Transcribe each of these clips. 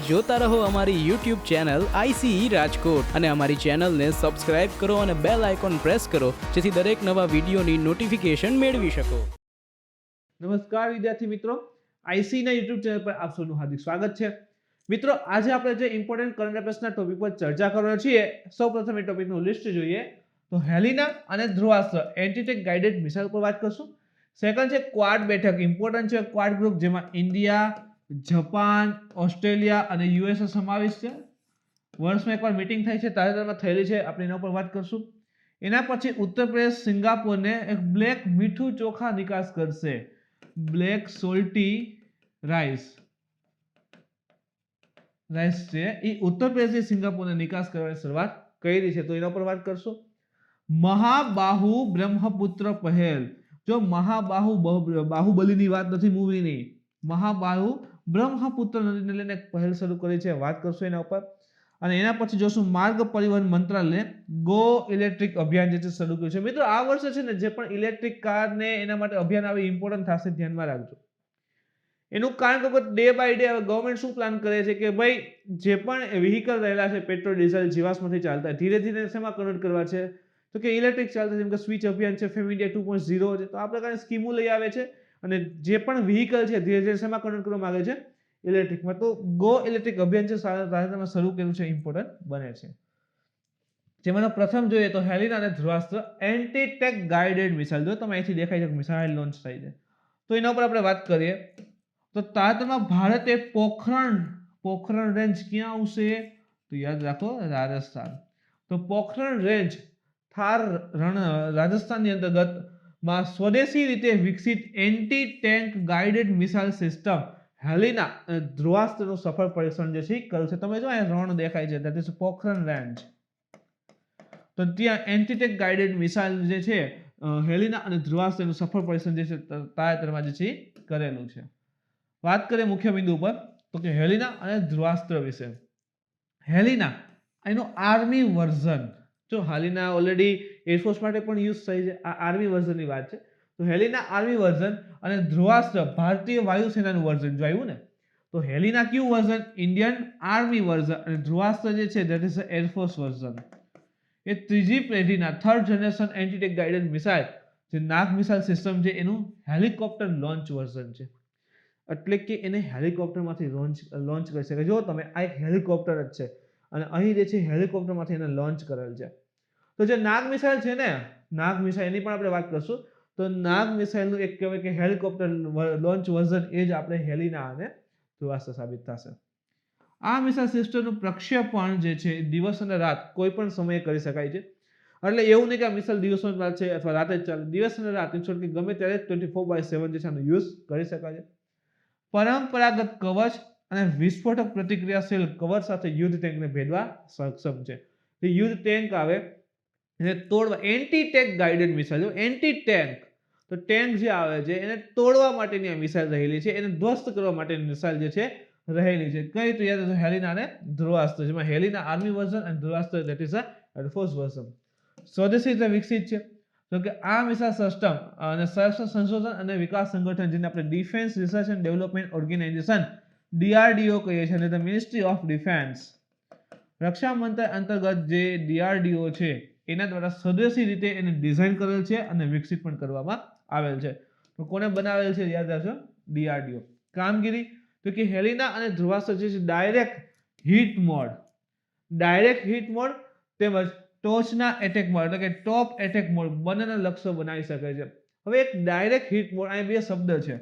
જોતા રહો અમારી YouTube ચેનલ ICE રાજકોટ અને અમારી ચેનલને સબસ્ક્રાઇબ કરો અને બેલ આઇકોન પ્રેસ કરો જેથી દરેક નવા વિડીયોની નોટિફિકેશન મેળવી શકો। નમસ્કાર વિદ્યાર્થી મિત્રો, ICE ના YouTube ચેનલ પર આપ સૌનું હાર્દિક સ્વાગત છે। મિત્રો, આજે આપણે જે ઇમ્પોર્ટન્ટ કરંટ અફેર્સના ટોપિક પર ચર્ચા કરવાના છીએ, સૌપ્રથમ એ ટોપિકનું લિસ્ટ જોઈએ તો હેલિના અને ધ્રુવાસ્ત્ર એન્ટીટેક ગાઇડેડ મિસાઇલ પર વાત કરશું। સેકન્ડ છે ક્વાડ બેઠક, ઇમ્પોર્ટન્ટ છે ક્વાડ ગ્રુપ, જેમાં ઇન્ડિયા, જાપાન, ઓસ્ટ્રેલિયા અને યુએસ સમાવેશ છે। વર્ષમાં એકવાર મીટિંગ થાય છે, તાજેતરમાં થયેલી છે, આપણે એના પર વાત કરશું। એના પછી ઉત્તર પ્રદેશ સિંગાપોરને એક બ્લેક મીઠું ચોખા નિકાસ કરશે, બ્લેક સોલ્ટી રાઈસ છે એ ઉત્તર પ્રદેશથી સિંગાપોરને નિકાસ કરવાની શરૂઆત કરી છે, તો એના પર વાત કરશું। મહાબાહુ બ્રહ્મપુત્ર પહેલ, જો બાહુબલીની વાત નથી, મૂવીની, મહાબાહુ બ્રહ્મપુત્ર નદીને લઈને એક પહેલ શરૂ કરી છે, વાત કરશું એના ઉપર। અને એના પછી જોશું માર્ગ પરિવહન મંત્રાલય ગો ઇલેક્ટ્રિક અભિયાન જે છે શરૂ કર્યું છે। મિત્રો, આ વર્ષે છે ને જે પણ ઇલેક્ટ્રિક કાર ને એના માટે અભિયાન આવે ઇમ્પોર્ટન્ટ થશે, ધ્યાનમાં રાખજો। એનું કારણ કે ડે બાય ડે ગવર્નમેન્ટ શું પ્લાન કરે છે કે ભાઈ જે પણ વ્હીકલ રહેલા છે પેટ્રોલ ડીઝલ જીવાશ્મથી ચાલતા, ધીરે ધીરે શેમાં કન્વર્ટ કરવા છે તો કે ઇલેક્ટ્રિક ચાલતા, જેમ કે સ્વિચ અભિયાન છે, ફેમ ઇન્ડિયા 2.0 છે, તો આ પ્રકારની સ્કીમો લઈ આવે છે અને જે પણ વ્હીકલ છે ધીરે ધીરે શેમાં કન્વર્ટ કરવા માંગે છે, ઇલેક્ટ્રિકમાં। તો ગો ઇલેક્ટ્રિક અભિયાન છે તાજેતરમાં શરૂ કર્યું છે, ઇમ્પોર્ટન્ટ બને છે। જેમાંનો પ્રથમ જોઈએ તો હેલિના અને ધ્રુવાસ્ત્ર એન્ટી-ટેક ગાઇડેડ મિસાઇલ, જો તમે અહીંથી દેખાય છે મિસાઇલ લોન્ચ થઈ છે, તો એના ઉપર આપણે વાત કરીએ તો તાજેતરમાં ભારતે પોખરણ રેન્જ ક્યાં આવશે તો યાદ રાખો રાજસ્થાન। તો પોખરણ રેન્જ થાર રાજસ્થાનની અંતર્ગત માં સ્વદેશી રીતે વિકસિત anti tank guided missile system Helina અને ધ્રુવાસ્ત્રનું સફળ પરીક્ષણ જે છે કર્યું છે। તમે જો અહીંયા રણ દેખાય છે, ધેટ ઇઝ પોખરણ રેન્જ, તો ત્યાં એન્ટી-ટેક ગાઇડેડ મિસાઇલ જે છે હેલિના અને ધ્રુવાસ્ત્રનું સફળ પરીક્ષણ જે છે તાજેતરમાં જે છે કરેલું છે। વાત કરીએ મુખ્ય બિંદુ પર તો કે હેલિના અને ધ્રુવાસ્ત્ર વિશે। હેલિના એનું આર્મી વર્ઝન, જો હેલિના ઓલરેડી એરફોર્સ માટે પણ યુઝ થઈ છે, આ આર્મી વર્ઝનની વાત છે। તો હેલિના આર્મી વર્ઝન અને ધ્રુવાસ્ત્ર ભારતીય વાયુસેનાનું વર્ઝન જો આવ્યું ને, તો હેલિના કયું વર્ઝન, ઇન્ડિયન આર્મી વર્ઝન, અને ધ્રુવાસ્ત્ર જે છે ધેટ ઇઝ એરફોર્સ વર્ઝન। એ ત્રીજી પેઢીના third generation anti-tech guided missile જે નાગ મિસાઇલ સિસ્ટમ છે એનું હેલિકોપ્ટર લોન્ચ વર્ઝન છે, એટલે કે એને હેલિકોપ્ટરમાંથી લોન્ચ કરી શકે। જો તમે આ એક હેલિકોપ્ટર જ છે અને અહીં જે છે હેલિકોપ્ટરમાંથી એને લોન્ચ કરેલ છે। તો જે નાગ મિસાઇલ છે ને, નાગ મિસાઇલ એની પણ આપણે વાત કરશું, તો નાગ મિસાઇલનું એક કહેવાય કે હેલિકોપ્ટર લોન્ચ વર્ઝન એ જ આપણે હેલિના અને ધ્રુવાસ્ત્ર સાબિત થશે। આ મિસાઇલ સિસ્ટમનું પ્રક્ષેપણ જે છે દિવસ અને રાત કોઈ પણ સમયે કરી શકાય છે, એટલે એવું નહીં કે આ મિસાઇલ દિવસમાં જ ચાલશે અથવા રાતે જ ચાલે, દિવસ અને રાત કે ગમે ત્યારે 24/7 જે છે આનો યુઝ કરી શકાય છે। પરંપરાગત કવચ અને વિસ્ફોટક પ્રતિક્રિયાશીલ કવચ સાથે યુદ્ધ ટેન્કને ભેદવા સક્ષમ છે। જે યુદ્ધ ટેન્ક આવે એને તોડવા, એન્ટી-ટેક ગાઇડેડ મિસાઇલ, એન્ટી-ટેન્ક, તો ટેન્ક જે આવે છે એને તોડવા માટેની આ મિસાઇલ રહેલી છે, એને ધ્વસ્ત કરવા માટેની મિસાઇલ જે છે રહેલી છે। કઈ તો યાદ રાખો, હેલિના અને ધ્રુવાસ્ત્ર, જેમાં હેલિના આર્મી વર્ઝન અને ધ્રુવાસ્ત્ર ધેટ ઇઝ એરફોર્સ વર્ઝન સ્વદેશી રીતે વિકસિત છે। તો કે આ મિસાઇલ સિસ્ટમ અને સંરક્ષણ સંશોધન અને વિકાસ સંગઠન, જેને આપણે defence research and development organisation DRDO કહીએ છીએ, અને ધ મિનિસ્ટ્રી ઓફ ડિફેન્સ, રક્ષા મંત્રાલય અંતર્ગત જે DRDO છે એના દ્વારા સ્વદેશી રીતે એને ડિઝાઇન કરેલ છે અને વિકસિત પણ કરવામાં આવેલ છે। તો કોને બનાવેલ છે યાદ રાખજો, DRDO। કામગીરી તો કે હેલિના અને ધ્રુવાસ્ત્ર જે છે ડાયરેક્ટ હિટ મોડ તેમજ ટોચના એટેક મોડ, એટલે કે ટોપ એટેક મોડ બંનેના લક્ષ્યો બનાવી શકે છે। હવે એક ડાયરેક્ટ હિટ મોડ, અહીં બે શબ્દ છે,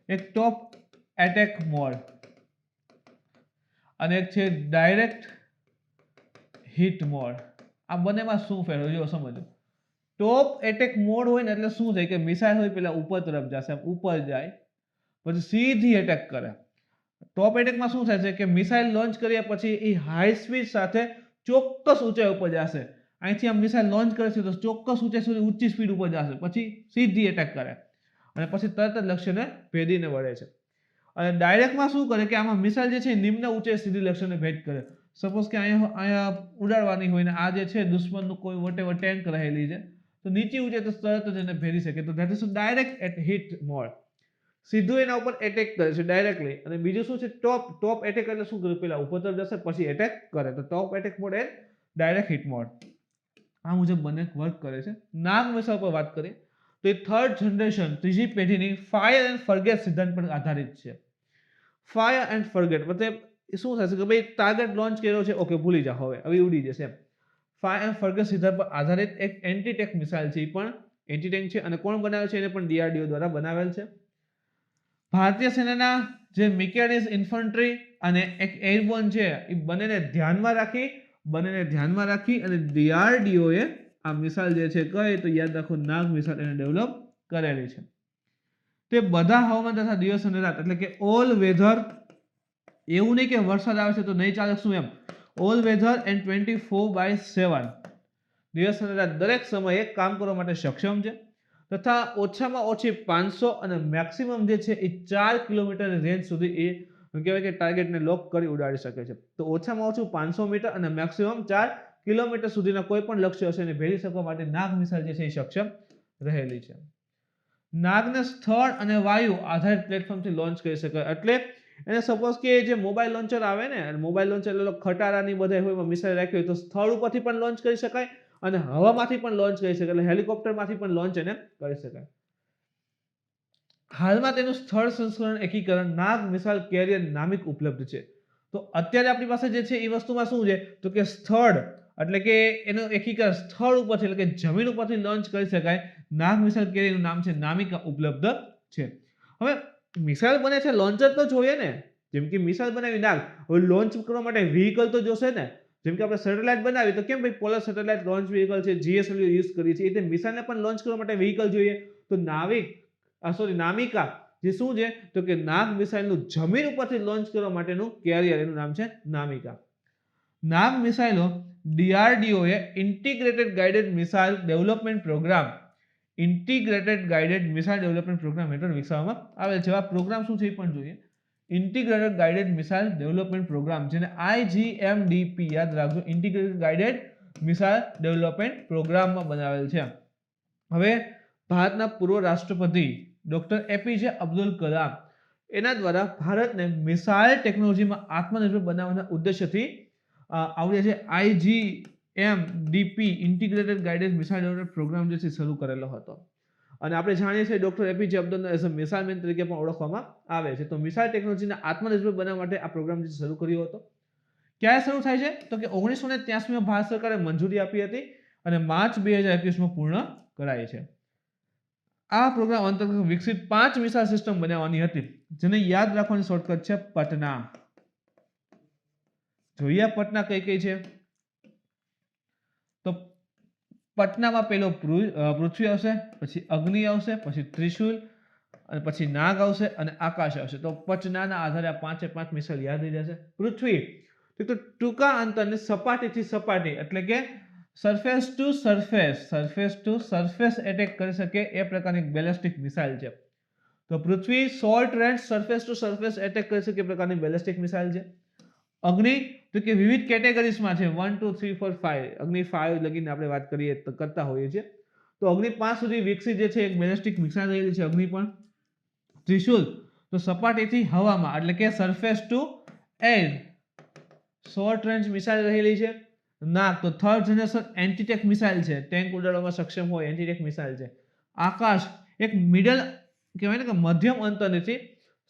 એક ટોપ એટેક મોડ અને એક છે ડાયરેક્ટ હિટ મોડ। આ બંનેમાં શું ફેર હોય જો સમજો। ટોપ એટેક મોડ હોય ને એટલે શું થાય કે મિસાઇલ હોય પેલા ઉપર તરફ જશે, ઉપર જાય પછી સીધી એટેક કરે। ટોપ એટેકમાં શું થાય છે કે મિસાઇલ લોન્ચ કર્યા પછી એ હાઈ સ્પીડ સાથે ચોક્કસ ઊંચાઈ ઉપર જશે, અહીંથી આમ મિસાઇલ લોન્ચ કરે છે તો ચોક્કસ ઊંચાઈ સુધી ઊંચી સ્પીડ ઉપર જશે, પછી સીધી એટેક કરે અને પછી તરત જ લક્ષ્યને ભેદીને વળે છે। અને ડાયરેક્ટમાં શું કરે કે આમાં મિસાઇલ જે છે નિમ્ન ઊંચાઈ સીધી લક્ષ્યને ભેદ કરે। સપોઝ કે અહીંયા ઉડાડવાની હોય ને આ જે છે દુશ્મનનું કોઈ વોટેવર ટેન્ક રહેલી છે, તો નીચી ઊંચાઈ તો તરત જ એને ભેદી શકે, તો that is direct at hit mode. સીધું એના ઉપર એટેક કરે છે ડાયરેક્ટલી, અને બીજું શું છે ટોપ એટેક એટલે શું કરે, પેલા ઉપર તરફ જશે પછી એટેક કરે, તો top attack mode and direct hit mode, આ મુજબ બંને વર્ક કરે છે. નાગ મિસાઇલ પર વાત કરીએ તો એ થર્ડ જનરેશન ત્રીજી પેઢીની ફાયર એન્ડ ફરગેટ સિદ્ધાંત પર આધારિત છે. ફાયર એન્ડ ફરગેટ મતલબ શું થશે કે ભાઈ ટાર્ગેટ લોન્ચ કર્યો છે, ઓકે ભૂલી જાઓ, હવે ઉડી જશે એમ. ફાયર એન્ડ ફરગેટ સિદ્ધાંત પર આધારિત એક એન્ટી ટેક મિસાઇલ છે, એ પણ એન્ટી ટેક છે, અને કોણ બનાવે છે, એને પણ DRDO દ્વારા બનાવેલ છે. ભારતીય સેનાના જે મિકેનિઝ ઇન્ફન્ટ્રી અને એક એરબોર્ન છે, એ બંનેને ધ્યાનમાં રાખી અને DRDO એ આ મિસાઇલ જે છે કઈ તો યાદ રાખો નાગ મિસાઇલ એને ડેવલપ કરેલી છે. તે બધા હવામાન તથા દિવસ અને રાત એટલે કે ઓલ વેધર, એવું નહીં કે વરસાદ આવે છે તો નહીં ચાલે શું એમ, ઓલ વેધર એન્ડ 24/7 દિવસ અને રાત દરેક સમયે કામ કરવા માટે સક્ષમ છે, તથા ઓછામાં ઓછી 500 અને મેક્સિમમ જે છે એ 4 કિલોમીટર રેન્જ સુધી એ કહેવાય કે ટાર્ગેટને લોક કરી ઉડાડી શકે છે. તો ઓછામાં ઓછું 500 મીટર અને મેક્સિમમ 4 કિલોમીટર સુધીના કોઈ પણ લક્ષ્ય હશે એને ભેદી શકવા માટે નાગ મિસાઇલ જે છે એ સક્ષમ રહેલી છે. નાગને સ્થળ અને વાયુ આધારિત પ્લેટફોર્મથી લોન્ચ કરી શકાય, એટલે એને સપોઝ કે જે મોબાઈલ લોન્ચર આવે ને, મોબાઈલ લોન્ચર એટલે ખટારાની બધા હોય મિસાઇલ રાખી હોય તો સ્થળ ઉપરથી પણ લોન્ચ કરી શકાય અને હવામાંથી પણ લોન્ચ કરી શકાય, એટલે હેલિકોપ્ટરમાંથી પણ લોન્ચ એને કરી શકાય. હાલમાં તેનું સ્થળ સંસ્કરણ એકીકરણ નાગ મિસાઇલ કેરિયર નામિક ઉપલબ્ધ છે. તો અત્યારે આપણી પાસે જે છે એ વસ્તુમાં શું છે તો કે સ્થળ એટલે કે એનું એકીકરણ સ્થળ ઉપરથી એટલે કે જમીન ઉપરથી લોન્ચ કરી શકાય નાગ મિસાઇલ કેરિયરનું નામ છે નામિકા ઉપલબ્ધ છે. હવે મિસાઇલ બને છે લોન્ચર તો જોઈએ ને, જેમ કે મિસાઇલ બનાવી નાગ, હવે લોન્ચ કરવા માટે વ્હીકલ તો જોશે ને, જેમ કે આપણે સેટેલાઇટ બનાવી તો કેમ ભાઈ પોલર સેટેલાઇટ લોન્ચ વ્હીકલ છે, GSLV યુઝ કરીએ છીએ, એટલે મિસાઇલને પણ લોન્ચ કરવા માટે વ્હીકલ જોઈએ. તો નામિકા જે શું છે તો કે નાગ મિસાઇલનું જમીન ઉપરથી લોન્ચ કરવા માટેનું કેરિયર, એનું નામ છે નામિકા. નાગ મિસાઇલો DRDO એ integrated guided missile development programme હેઠળ વિકસાવવામાં આવેલ છે. આ પ્રોગ્રામ શું છે એ પણ જોઈએ. Integrated guided missile development programme, જેને IGMDP યાદ રાખજો, ઇન્ટિગ્રેટેડ ગાઇડેડ મિસાઇલ ડેવલપમેન્ટ પ્રોગ્રામમાં બનાવેલ છે. હવે ભારતના પૂર્વ રાષ્ટ્રપતિ ડોક્ટર APJ અબ્દુલ કલામ એના દ્વારા ભારતને મિસાઇલ ટેકનોલોજીમાં આત્મનિર્ભર બનાવવાના ઉદ્દેશ્યથી આવડે છે IGMDP integrated guided missile development programme જે છે શરૂ કરેલો હતો. અને આપણે જાણીએ છીએ doctor APJ Abdul as a missile man તરીકે પણ ઓળખવામાં આવે છે. તો મિસાઇલ ટેકનોલોજીને આત્મનિર્ભર બનાવવા માટે આ પ્રોગ્રામ જે શરૂ કર્યો હતો. ક્યારે શરૂ થાય છે તો કે 1983માં ભારત સરકારે મંજૂરી આપી હતી અને માર્ચ 2021માં પૂર્ણ કરાય છે. આ પ્રોગ્રામ અંતર્ગત વિકસિત 5 મિસાઇલ સિસ્ટમ બનાવવાની હતી, જેને યાદ રાખવાની શોર્ટકટ છે પટના. જોઈએ પટના કઈ કઈ છે તો પટનામાં પેલો પૃથ્વી આવશે, પછી અગ્નિ આવશે, પછી ત્રિશુલ, અને પછી નાગ આવશે અને આકાશ આવશે. તો પટનાના આધારે આ 5 મિસાઇલ યાદ રહી જશે. પૃથ્વી તો ટૂંકા અંતરની સપાટીથી સપાટી એટલે કે સરફેસ ટુ સરફેસ એટેક કરી શકે એ પ્રકારની બેલિસ્ટિક મિસાઇલ છે. તો Prithvi short range surface to surface attack કરી શકે એ પ્રકારની બેલિસ્ટિક મિસાઇલ છે. અગ્નિ તો કે વિવિધ કેટેગરીઝમાં છે, 1 2 3 4 5, અગ્નિ 5 લગીને આપણે વાત કરીએ તો કરતા હોઈએ છીએ. તો અગ્નિ 5 સુધી વિકસિત જે છે એક બેલિસ્ટિક મિસાઇલ રહેલી છે અગ્નિ પણ. ત્રિશુલ તો સપાટીથી હવામાં એટલે કે surface two air short range missile રહેલી છે. નાગ તો થર્ડ જનરેશન એન્ટીટેક મિસાઇલ છે, ટેન્ક ઉડાડવામાં સક્ષમ હોય એન્ટીટેક મિસાઇલ છે. આકાશ એક મિડલ કહેવાય ને કે મધ્યમ અંતરની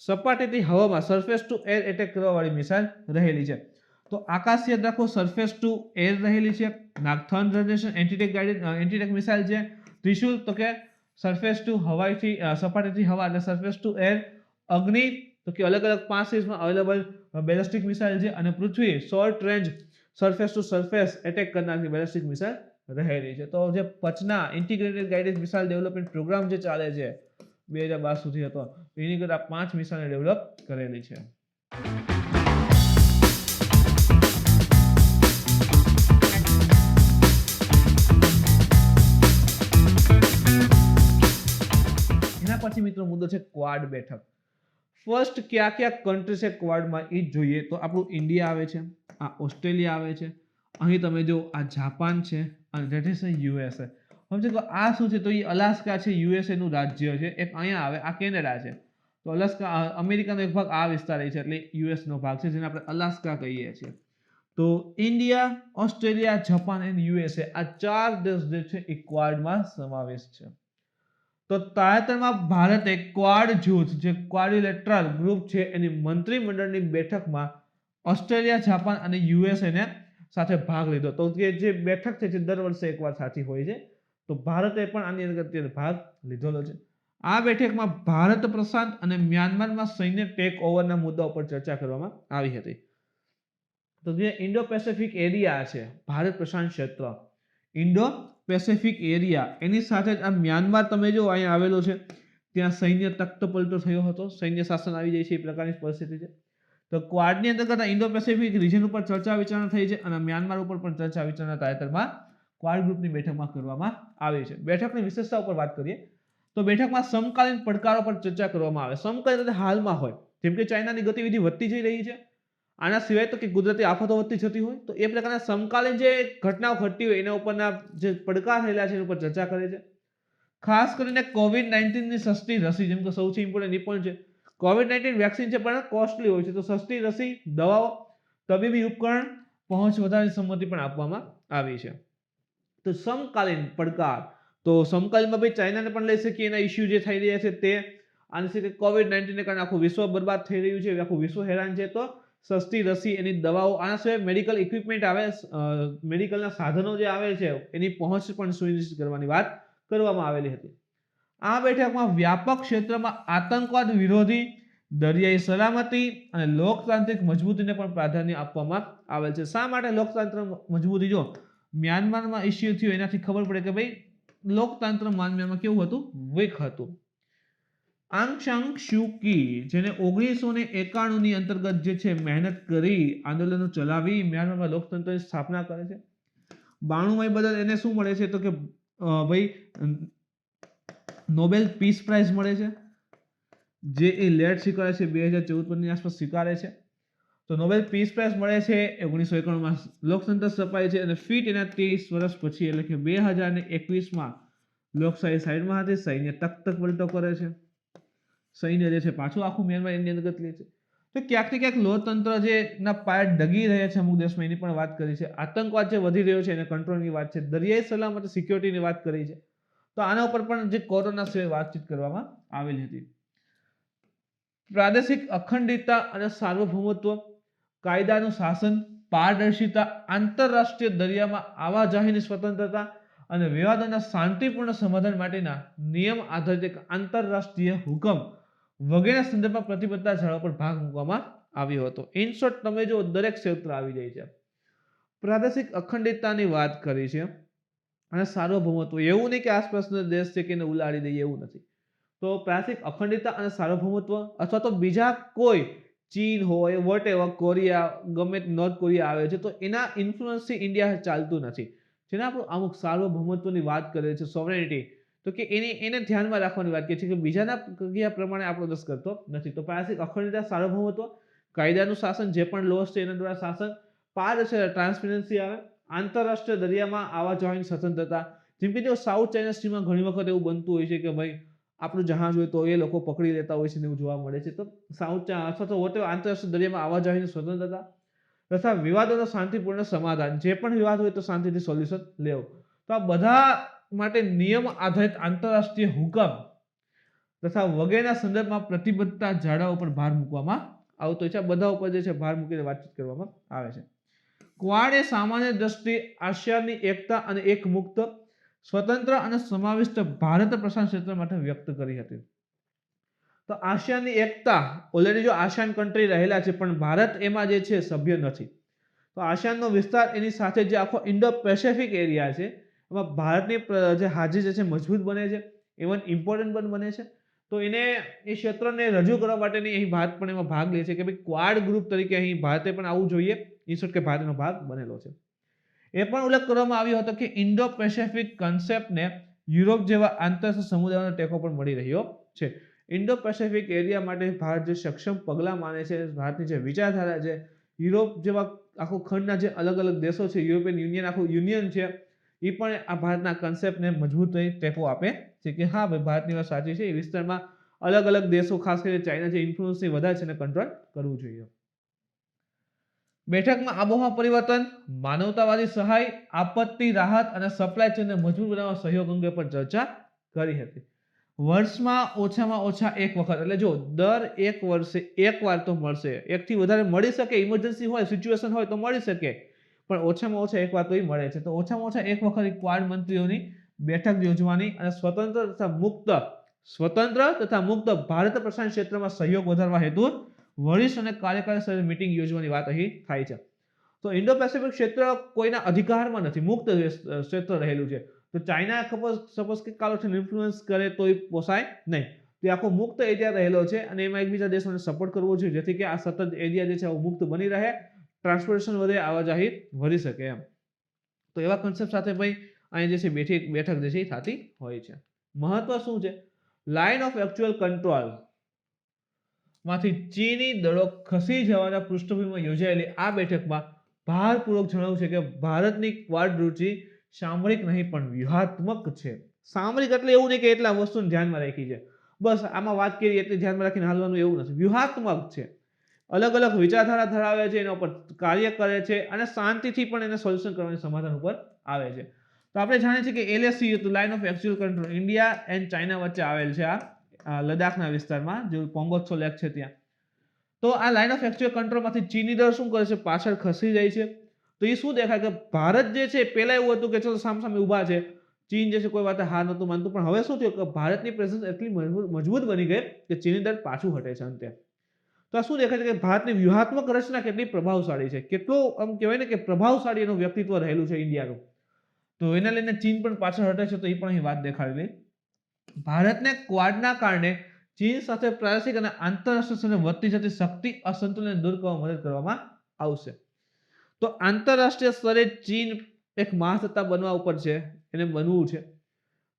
સપાટીથી હવામાં સરફેસ ટુ એર એટેક કરવા વાળી મિસાઇલ રહેલી છે. તો આકાશ યાદ રાખો સરફેસ ટુ એર રહેલી છે. નાગ થર્ડ જનરેશન એન્ટીટેક મિસાઇલ છે. ત્રિશુલ તો કે સરફેસ ટુ હવાઈથી સપાટીથી હવા એટલે સરફેસ ટુ એર. અગ્નિ તો કે અલગ અલગ 5 સિરીઝમાં અવેલેબલ બેલિસ્ટિક મિસાઇલ છે. અને Prithvi short range surface to surface attack કરનારી બેલિસ્ટિક મિસાઇલ રહેલી છે. તો જે પચના integrated guided missile development programme જે ચાલે છે 2012 સુધી હતો, એની અંદર આ 5 મિસાઇલ ડેવલપ કરેલી છે. એના પછી મિત્રો મુદ્દો છે ક્વાડ બેઠક. ફર્સ્ટ કયા કન્ટ્રી છે ક્વાડમાં એ જોઈએ તો આપણું ઇન્ડિયા આવે છે, આ ઓસ્ટ્રેલિયા આવે છે, અહીં તમે જો આ જાપાન છે અને ધેટ ઇઝ USA. સમજો કે આ શું છે તો એ અલાસ્કા છે USA નું રાજ્ય છે, એક અહીંયા આવે આ કેનેડા છે. તો અલાસ્કા અમેરિકાનો એક ભાગ આ વિસ્તાર છે એટલે યુએસ નો ભાગ છે જેને આપણે અલાસ્કા કહીએ છીએ. તો India, Australia, Japan and USA આ 4 દેશ જે છે એ ક્વાડમાં સમાવેશ છે. તો તાજેતરમાં ભારતે ક્વાડ જૂથ જે ક્વાડ્રિલેટરલ ગ્રુપ છે એની મંત્રીમંડળની બેઠકમાં ઓસ્ટ્રેલિયા, જાપાન અને યુએસએ ને સાથે ભાગ લીધો. તો જે બેઠક છે જે દર વર્ષે એકવાર થતી હોય છે. તો ભારતે પણ આની અંદર ભાગ લીધેલો છે. આ બેઠકમાં ભારત પ્રશાંત અને મ્યાનમારમાં સૈન્ય ટેક ઓવરના મુદ્દા ઉપર ચર્ચા કરવામાં આવી હતી. તો જે ઇન્ડો પેસિફિક એરિયા છે, ભારત પ્રશાંત ક્ષેત્ર, ઇન્ડો પેસિફિક એરિયા, એની સાથે જ આ મ્યાનમાર તમે જો અહીંયા આવેલો છે, ત્યાં સૈન્ય તખ્તપલટો થયો હતો, સૈન્ય શાસન આવી જાય છે એ પ્રકારની પરિસ્થિતિ છે. તો ક્વાડની અંતર્ગત ઇન્ડો પેસિફિક રિજન ઉપર ચર્ચા વિચારણા થઈ છે અને મ્યાનમાર ઉપર પણ ચર્ચા વિચારણા તાજેતરમાં ક્વાડ ગ્રુપની બેઠકમાં કરવામાં આવી છે. બેઠકની વિશેષતા ઉપર વાત કરીએ તો બેઠકમાં સમકાલીન પડકારો પર ચર્ચા કરવામાં આવે. સમકાલીન એટલે હાલમાં હોય, જેમ કે ચાઇનાની ગતિવિધિ વધતી જઈ રહી છે, આના સિવાય તો કે કુદરતી આફતો વધતી જતી હોય, તો એ પ્રકારના સમકાલીન જે ઘટનાઓ ઘટતી હોય એના ઉપરના જે પડકાર રહેલા છે એના ઉપર ચર્ચા કરે છે. ખાસ કરીને COVID-19 ની સસ્તી રસી, જેમ કે સૌથી ઇમ્પોર્ટન્ટ એ પણ છે, COVID-19 વેક્સિન છે પણ કોસ્ટલી હોય છે, તો સસ્તી રસી, દવાઓ, તબીબી ઉપકરણ પહોંચ વધારવાની સંમતિ પણ આપવામાં આવી છે. તો સમકાલીન પડકાર, તો સમકાલીનમાં ભાઈ ચાઇનાને પણ લઈ શકીએ, એના ઇસ્યુ જે થઈ રહ્યા છે તે, આની સાથે COVID-19 ને કારણે આખું વિશ્વ બરબાદ થઈ રહ્યું છે, આખું વિશ્વ હેરાન છે, તો સસ્તી રસી, એની દવાઓ, આના સિવાય મેડિકલ ઇક્વિપમેન્ટ આવે, મેડિકલના સાધનો જે આવે છે એની પહોંચ પણ સુનિશ્ચિત કરવાની વાત કરવામાં આવેલી હતી. આ બેઠકમાં વ્યાપક ક્ષેત્રમાં આતંકવાદ વિરોધી, દરિયાઈ સલામતી અને લોકતાંત્રિક મજબૂતીને પણ પ્રાધાન્ય આપવામાં આવેલ છે. શા માટે લોકતંત્ર મજબૂતી? જો મ્યાનમારમાં ઇસ્યુ થયો એનાથી ખબર પડે કે ભાઈ લોકતંત્ર મ્યાનમારમાં કેવું હતું, વીક હતું. આંગ સાન સૂ કી, જેને 1991 ની અંતર્ગત જે છે મહેનત કરી, આંદોલનો ચલાવી, મ્યાનમારમાં લોકતંત્રની સ્થાપના કરે છે. 92 બદલ એને શું મળે છે તો કે ભાઈ નોબેલ પીસ પ્રાઇઝ મળે છે, જે એ લેટ સ્વીકારે છે, 2014 ની આસપાસ સ્વીકારે છે. તો નોબેલ પીસ પ્રાઇઝ મળે છે 1991માં, લોકતંત્ર સ્થપાય છે અને ફિટ એના 30 વર્ષ પછી એટલે કે 2021માં લોકશાહી સાઈડમાં હતી, સૈન્ય તખ્ત પલટો કરે છે, સૈન્ય જે છે પાછું આખું મ્યાનમાર એની અંતર્ગત લે છે. તો ક્યાંક ને ક્યાંક લોકતંત્ર જે ના પાય ડગી રહ્યા છે અમુક દેશમાં, એની પણ વાત કરી છે. આતંકવાદ જે વધી રહ્યો છે એને કંટ્રોલની વાત છે, દરિયાઈ સલામતી સિક્યોરિટીની વાત કરી છે. તો આના ઉપર પણ જે કોરોના સિવાય વાતચીત કરવામાં આવેલી હતી. પ્રાદેશિક અખંડિતતા અને સાર્વભૌમત્વ, કાયદાનું શાસન, પારદર્શિતા, આંતરરાષ્ટ્રીય દરિયામાં આવાજાહીની સ્વતંત્રતા અને વિવાદોના શાંતિપૂર્ણ સમાધાન માટેના નિયમ આધારિત એક આંતરરાષ્ટ્રીય હુકમ વગેરે સંદર્ભમાં પ્રતિબદ્ધતા જાળવવા પર ભાગ મૂકવામાં આવ્યો હતો. ઇન શોર્ટ તમે જો દરેક ક્ષેત્ર આવી જાય છે. પ્રાદેશિક અખંડિતતાની વાત કરી છે અને સાર્વભૌમત્વ, એવું નહીં કે આસપાસનો દેશ છે કે એને ઉલાડી દઈએ, એવું નથી. તો પ્રાદેશિક અખંડિતતા અને સાર્વભૌમત્વ અથવા તો બીજા કોઈ ચીન હોય, વોટ એવર, કોરિયા, ગમે નોર્થ કોરિયા આવે છે, તો એના ઇન્ફ્લુઅન્સથી ઇન્ડિયા ચાલતું નથી. જેને આપણું અમુક સાર્વભૌમત્વની વાત કરે છે, સોવરેનિટી, તો કે એને ધ્યાનમાં રાખવાની વાત છે કે બીજાના કયા પ્રમાણે આપણો દેશ કરતો નથી. તો પ્રાદેશિક અખંડિતતા, સાર્વભૌમત્વ, કાયદાનું શાસન, જે પણ લોસ છે એના દ્વારા શાસન, પારદર્શિતા, ટ્રાન્સપરન્સી આવે, આંતરરાષ્ટ્રીય દરિયામાં આવા જવાની સ્વતંત્રતા. જેમ કે જો સાઉથ ચાઇના સીમાં ઘણી વખત એવું બનતું હોય છે કે ભાઈ આપણું જહાજ હોય તો એ લોકો પકડી લેતા હોય છે ને એવું જોવા મળે છે. તો સાઉથ અથવા તો આંતરરાષ્ટ્રીય દરિયામાં આવા જવાની સ્વતંત્રતા તથા વિવાદોનું શાંતિપૂર્ણ સમાધાન, જે પણ વિવાદ હોય તો શાંતિથી સોલ્યુશન લેવું. તો આ બધા માટે નિયમ આધારિત આંતરરાષ્ટ્રીય હુકમ તથા વગેરેના સંદર્ભમાં પ્રતિબદ્ધતા જાળવવા ઉપર ભાર મૂકવામાં આવતો છે. બધા ઉપર જે છે ભાર મૂકીને વાતચીત કરવામાં આવે છે. ક્વાડ એ સામાન્ય દ્રષ્ટિએ આસિયાનની એકતા અને એક મુક્ત, સ્વતંત્ર અને સમાવિષ્ટ ભારત પ્રશાંત ક્ષેત્ર માટે વ્યક્ત કરી હતી. તો આસિયાનની એકતા, ઓલરેડી જો આસિયાન કન્ટ્રી રહેલા છે પણ ભારત એમાં જે છે સભ્ય નથી. તો આસિયાનનો વિસ્તાર એની સાથે જે આખો ઇન્ડો પેસિફિક એરિયા છે એમાં ભારતની જે હાજરી જે છે મજબૂત બને છે, ઇવન ઇમ્પોર્ટન્ટ પણ બને છે. તો એને એ ક્ષેત્રને રજૂ કરવા માટેની અહીં ભારત પણ એમાં ભાગ લે છે કે ભાઈ ક્વાડ ગ્રુપ તરીકે અહીં ભારતે પણ આવવું જોઈએ, ઇન શોર્ટ કે ભારતનો ભાગ બનેલો છે. એ પણ ઉલ્લેખ કરવામાં આવ્યો હતો કે ઇન્ડો પેસિફિક કન્સેપ્ટને યુરોપ જેવા આંતરરાષ્ટ્રીય સમુદાયોનો ટેકો પણ મળી રહ્યો છે. ઇન્ડો પેસિફિક એરિયા માટે ભારત જે સક્ષમ પગલાં માને છે, ભારતની જે વિચારધારા છે, યુરોપ જેવા આખો ખંડના જે અલગ અલગ દેશો છે, યુરોપિયન યુનિયન આખું યુનિયન છે, એ પણ આ ભારતના કન્સેપ્ટને મજબૂત ટેકો આપે છે કે હા ભાઈ ભારતની વાત સાચી છે, એ વિસ્તારમાં અલગ અલગ દેશો ખાસ કરીને ચાઇના જે ઇન્ફ્લુઅન્સની વધારે છે એને કંટ્રોલ કરવું જોઈએ. બેઠકમાં આબોહવા પરિવર્તન, માનવતાવાદી સહાય, આપત્તિ રાહત અને સપ્લાય ચેનને મજબૂત બનાવવા સહયોગ અંગે પણ ચર્ચા કરી હતી. વર્ષમાં ઓછામાં ઓછા એક વખત, એટલે જો દર એક વર્ષે એક વાર તો મળશે. એકથી વધારે મળી શકે, ઇમરજન્સી હોય, સિચ્યુએશન હોય તો મળી શકે, પણ ઓછામાં ઓછા એક વાર તો મળે છે. તો ઓછામાં ઓછા એક વખત ક્વાડ મંત્રીઓની બેઠક યોજવાની અને સ્વતંત્ર તથા મુક્ત ભારત પ્રશાંત ક્ષેત્રમાં સહયોગ વધારવા હેતુ વરિષ્ઠ અને કાર્યકારી સ્તરે મીટિંગ યોજવાની વાત અહીં થાય છે. તો ઇન્ડો પેસિફિક ક્ષેત્ર કોઈના અધિકારમાં નથી, મુક્ત ક્ષેત્ર રહેલું છે. તો ચાઇના સપોઝ કે કાલો ઇન્ફ્લુઅન્સ કરે તો એ પોસાય નહીં. તો આખો મુક્ત એરિયા રહેલો છે અને એમાં એકબીજા દેશોને સપોર્ટ કરવો જોઈએ જેથી કે આ સતત એરિયા જે છે મુક્ત બની રહે, ટ્રાન્સપોર્ટેશન વધે, આવાજાહી વધી શકે એમ. તો એવા કન્સેપ્ટ સાથે ભાઈ અહીં જે છે બેઠક જે છે એ થતી હોય છે. મહત્વ શું છે? લાઇન ઓફ એકચ્યુઅલ કંટ્રોલ માંથી ચીની દળો ખસી જવાના પૃષ્ઠભૂમિમાં યોજાયેલી આ બેઠકમાં ભારપૂર્વક જણાવ્યું છે કે ભારતની ક્વાડ રૂચિ સામરિક નહીં પણ વ્યૂહાત્મક છે. સામરિક એટલે એવું નહીં કે એટલા વસ્તુને ધ્યાનમાં રાખી છે, બસ આમાં વાત કરી એટલે ધ્યાનમાં રાખીને હાલવાનું એવું નથી. વ્યૂહાત્મક છે, અલગ અલગ વિચારધારા ધરાવે છે, એના ઉપર કાર્ય કરે છે અને શાંતિથી પણ એને સોલ્યુશન કરવાની સમાધાન ઉપર આવે છે. તો આપણે જાણીએ છીએ કે LAC line of actual control India and China વચ્ચે આવેલ છે, આ લદ્દાખના વિસ્તારમાં, જે કોંગોત્સો લેક છે ત્યાં. તો આ લાઇન ઓફ એકચ્યુઅલ કંટ્રોલમાંથી ચીની દળ શું કરે છે? પાછળ ખસી જાય છે. તો એ શું દેખાય કે ભારત જે છે પહેલા એવું હતું કે ચલો સામસામે ઊભા છે, ચીન જે છે કોઈ વાત હાર નહોતું માનતું, પણ હવે શું થયું કે ભારતની પ્રેઝન્સ એટલી મજબૂત બની ગઈ કે ચીની દળ પાછું હટે છે અંતે. તો આ શું દેખાય છે કે ભારતની વ્યૂહાત્મક રચના કેટલી પ્રભાવશાળી છે, કેટલું આમ કહેવાય ને કે પ્રભાવશાળી એનું વ્યક્તિત્વ રહેલું છે ઇન્ડિયાનું. તો એના લઈને ચીન પણ પાછળ હટે છે. તો એ પણ અહીં વાત દેખાડેલી. ભારતને ક્વાડના કારણે ચીન સાથે પ્રાદેશિક અને આંતરરાષ્ટ્રીય સ્તરે વધતી જતી શક્તિ અસંતુલન દૂર કરવામાં મદદ કરવામાં આવશે. તો આંતરરાષ્ટ્રીય સ્તરે ચીન એક મહાસત્તા બનવા ઉપર છે, એને બનવું છે.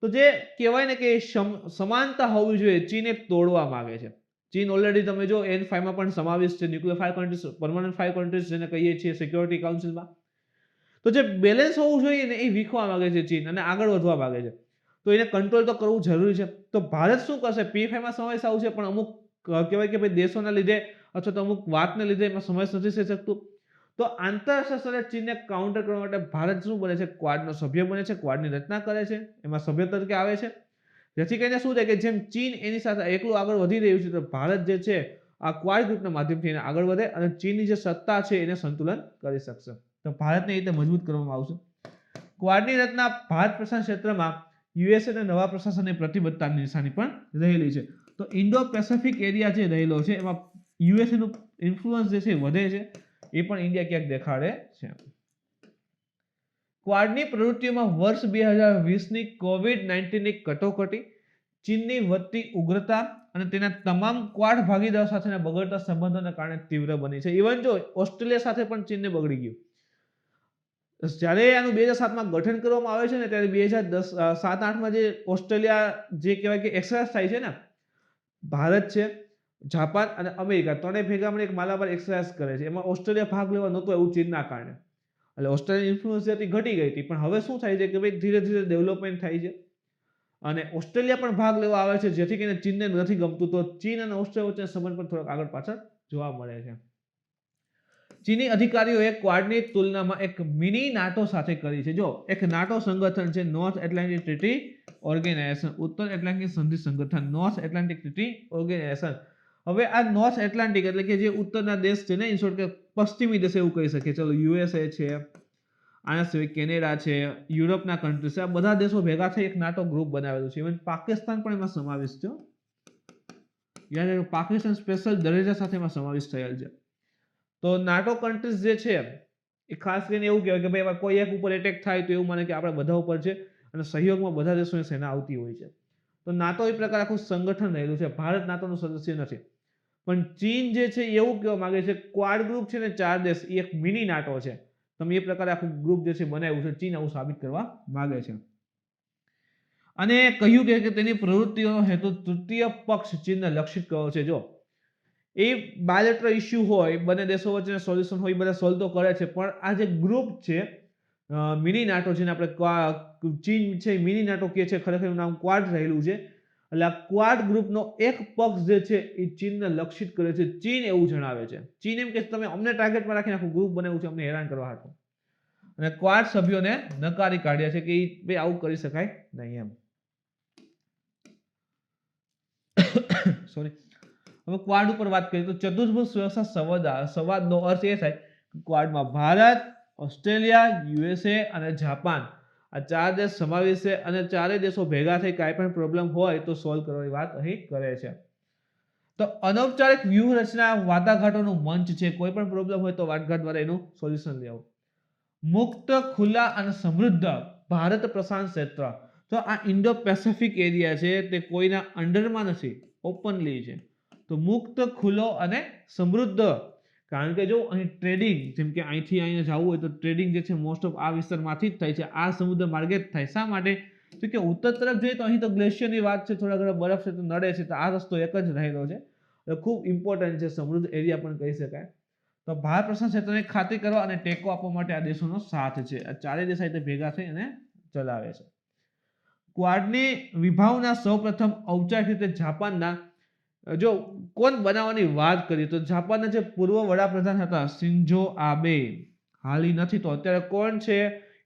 તો જે કહેવાય ને કે સમાનતા હોવી જોઈએ, ચીન એક તોડવા માંગે છે. ચીન ઓલરેડી તમે જો N5 માં પણ સમાવેશ છે, ન્યુક્લિયર 5 કન્ટ્રીઝ, પરમાનન્ટ 5 કન્ટ્રીઝ જેને કહીએ છીએ સિક્યોરિટી કાઉન્સિલમાં. તો જે બેલેન્સ હોવું જોઈએ ને એ વીખવા માંગે છે ચીન અને આગળ વધવા માંગે છે. તો એને કંટ્રોલ તો કરવું જરૂરી છે. તો ભારત શું કરશે? P5 માં સમાવેશ આવશે, પણ અમુક કહેવાય કે ભાઈ દેશોના લીધે અથવા તો અમુક વાતને લીધે એમાં સમાવેશ નથી થઈ શકતું. તો આંતરરાષ્ટ્રીય સ્તરે ચીનને કાઉન્ટર કરવા માટે ભારત શું બને છે? ક્વાડનો સભ્ય બને છે, ક્વાડની રચના કરે છે, એમાં સભ્ય તરીકે આવે છે. જેથી કરીને શું થાય કે જેમ ચીન એની સાથે એકલું આગળ વધી રહ્યું છે, તો ભારત જે છે આ ક્વાડ ગ્રુપના માધ્યમથી એને આગળ વધે અને ચીનની જે સત્તા છે એને સંતુલન કરી શકશે. તો ભારતને એ રીતે મજબૂત કરવામાં આવશે. ક્વાડની રચના ભારત પ્રશાંત ક્ષેત્રમાં USA અને નવા પ્રશાસનની પ્રતિબદ્ધતાની નિશાની પણ રહેલી છે. તો ઇન્ડો પેસિફિક એરિયા જે રહેલો છે એમાં USA નું ઇન્ફ્લુઅન્સ જે છે વધે છે, એ પણ ઇન્ડિયા ક્યાંક દેખાડે છે. ક્વાડની પ્રવૃત્તિઓમાં વર્ષ 2020ની COVID-19ની કટોકટી, ચીનની વધતી ઉગ્રતા અને તેના તમામ ક્વાડ ભાગીદારો સાથેના બગડતા સંબંધોને કારણે તીવ્ર બની છે. ઇવન જો ઓસ્ટ્રેલિયા સાથે પણ ચીનને બગડી ગયું. જ્યારે આનું 2007માં ગઠન કરવામાં આવે છે ને, ત્યારે 2007-8માં જે ઓસ્ટ્રેલિયા જે કહેવાય કે એક્સરસાઇઝ થાય છે ને, ભારત છે, જાપાન અને અમેરિકા ત્રણેય ભેગા મળીને એક માલાબાર એક્સરસાઇઝ કરે છે. એમાં ઓસ્ટ્રેલિયા ભાગ લેવા નહોતો એવું ચીનના કારણે, એટલે ઓસ્ટ્રેલિયન ઇન્ફ્લુઅન્સ હતી ઘટી ગઈ હતી. પણ હવે શું થાય છે કે ભાઈ ધીરે ધીરે ડેવલપમેન્ટ થાય છે અને ઓસ્ટ્રેલિયા પણ ભાગ લેવા આવે છે, જેથી કરીને ચીનને નથી ગમતું. તો ચીન અને ઓસ્ટ્રેલિયા વચ્ચેના સંબંધ પણ થોડોક આગળ પાછળ જોવા મળે છે. ચીની અધિકારીઓએ ક્વાડની તુલનામાં એક મિની નાટો સાથે કરી છે. જો એક નાટો સંગઠન છે, નોર્થ એટલાન્ટિક ટ્રીટી ઓર્ગેનાઇઝેશન, ઉત્તર એટલાન્ટિક સંધિ સંગઠન, નોર્થ એટલાન્ટિક ટ્રીટી ઓર્ગેનાઇઝેશન. હવે આ નોર્થ એટલાન્ટિક એટલે કે જે ઉત્તરના દેશ છે ને, ઇન શોર્ટ કે પશ્ચિમી દેશ એવું કહી શકીએ. ચલો USA છે, આના સિવાય કેનેડા છે, યુરોપના કન્ટ્રી છે, આ બધા દેશો ભેગા થઈ એક નાટો ગ્રુપ બનાવેલું છે. ઇવન પાકિસ્તાન પણ એમાં સમાવેશ છે. યાદ પાકિસ્તાન સ્પેશિયલ દરેજા સાથે એમાં સમાવેશ થયેલ છે. તો નાટો કન્ટ્રીઝ જે છે એ ખાસ કરીને એવું કહેવાય કે ભાઈ કોઈ એક ઉપર એટેક થાય તો એવું માને કે આપણે બધા ઉપર છે અને સહયોગમાં બધા દેશોની સેના આવતી હોય છે. તો નાટો એ પ્રકાર આખું સંગઠન રહેલું છે. ભારત નાટોનું સદસ્ય નથી, પણ ચીન જે છે એવું કહેવા માંગે છે ક્વાડ ગ્રુપ છે ને 4 દેશ એ એક મિની નાટો છે. તમે એ પ્રકારે આખું ગ્રુપ જે છે બનાવ્યું છે. ચીન આવું સાબિત કરવા માંગે છે અને કહ્યું કે તેની પ્રવૃત્તિઓનો હેતુ તૃતીય પક્ષ ચીનને લક્ષિત કરવો છે. જો એ બાયલેટરલ ઇશ્યુ હોય, બંને દેશો વચ્ચે સોલ્યુશન હોય, બધા સોલ્વ તો કરે છે, પણ આ જે ગ્રુપ છે મિની નાટો, જેને આપણે ચીન છે મિની નાટો કહે છે, ખરેખર નામ ક્વાડ રહેલું છે, એટલે આ ક્વાડ ગ્રુપનો એક પક્ષ જે છે એ ચીનને લક્ષિત કરે છે. ચીન એવું જણાવે છે. ચીન એમ કે તમે અમને ટાર્ગેટમાં રાખીને આખું ગ્રુપ બનાવ્યું છે અમને હેરાન કરવા હાટુ. અને ક્વાડ સભ્યોને નકારી કાઢ્યા છે કે ભાઈ આવું કરી શકાય નહીં એમ. સોરી. હવે ક્વાડ ઉપર વાત કરીએ તો ચતુર્ભુજ સુરક્ષા સંવાદનો અર્થ એ થાય કે ક્વાડમાં ભારત, ઓસ્ટ્રેલિયા, યુએસએ અને જાપાન આ 4 દેશ સમાવેશ છે અને ચારેય દેશો ભેગા થઈ કાંઈ પણ પ્રોબ્લેમ હોય તો સોલ્વ કરવાની વાત અહીં કરે છે. તો અનૌપચારિક વ્યૂહરચના વાટાઘાટોનું મંચ છે. કોઈ પણ પ્રોબ્લેમ હોય તો વાટાઘાટ દ્વારા એનું સોલ્યુશન લેવું. મુક્ત, ખુલ્લા અને સમૃદ્ધ ભારત પ્રશાંત ક્ષેત્ર. તો આ ઇન્ડો પેસિફિક એરિયા છે તે કોઈના અંડરમાં નથી, ઓપનલી છે. તો મુક્ત, ખુલ્લો અને સમૃદ્ધ. કારણ કે જો અહીં ટ્રેડિંગ, જેમ કે અહીંથી અહીંયા જવું હોય તો ટ્રેડિંગ જે છે મોસ્ટ ઓફ આ વિસ્તારમાંથી જ થાય છે, આ સમુદ્ર માર્ગે જ થાય. શા માટે? તો કે ઉત્તર તરફ જોઈએ તો અહીં તો ગ્લેશિયરની વાત છે, થોડા ઘણા બરફ છે તો નડે છે, તો આ રસ્તો એક જ રહેલો છે. ખૂબ ઇમ્પોર્ટન્ટ છે, સમૃદ્ધ એરિયા પણ કહી શકાય. તો ભારત પ્રશાંત ક્ષેત્રની ખાતરી કરવા અને ટેકો આપવા માટે આ દેશોનો સાથ છે. આ ચારેય દેશ સાથે ભેગા થઈ અને ચલાવે છે. ક્વાડની વિભાવના સૌપ્રથમ ઔપચારિક રીતે જાપાનના, જો કોણ બનાવવાની વાત કરીએ તો જાપાનના જે પૂર્વ વડાપ્રધાન હતા શિન્ઝો આબે, હાલી નથી તો અત્યારે કોણ છે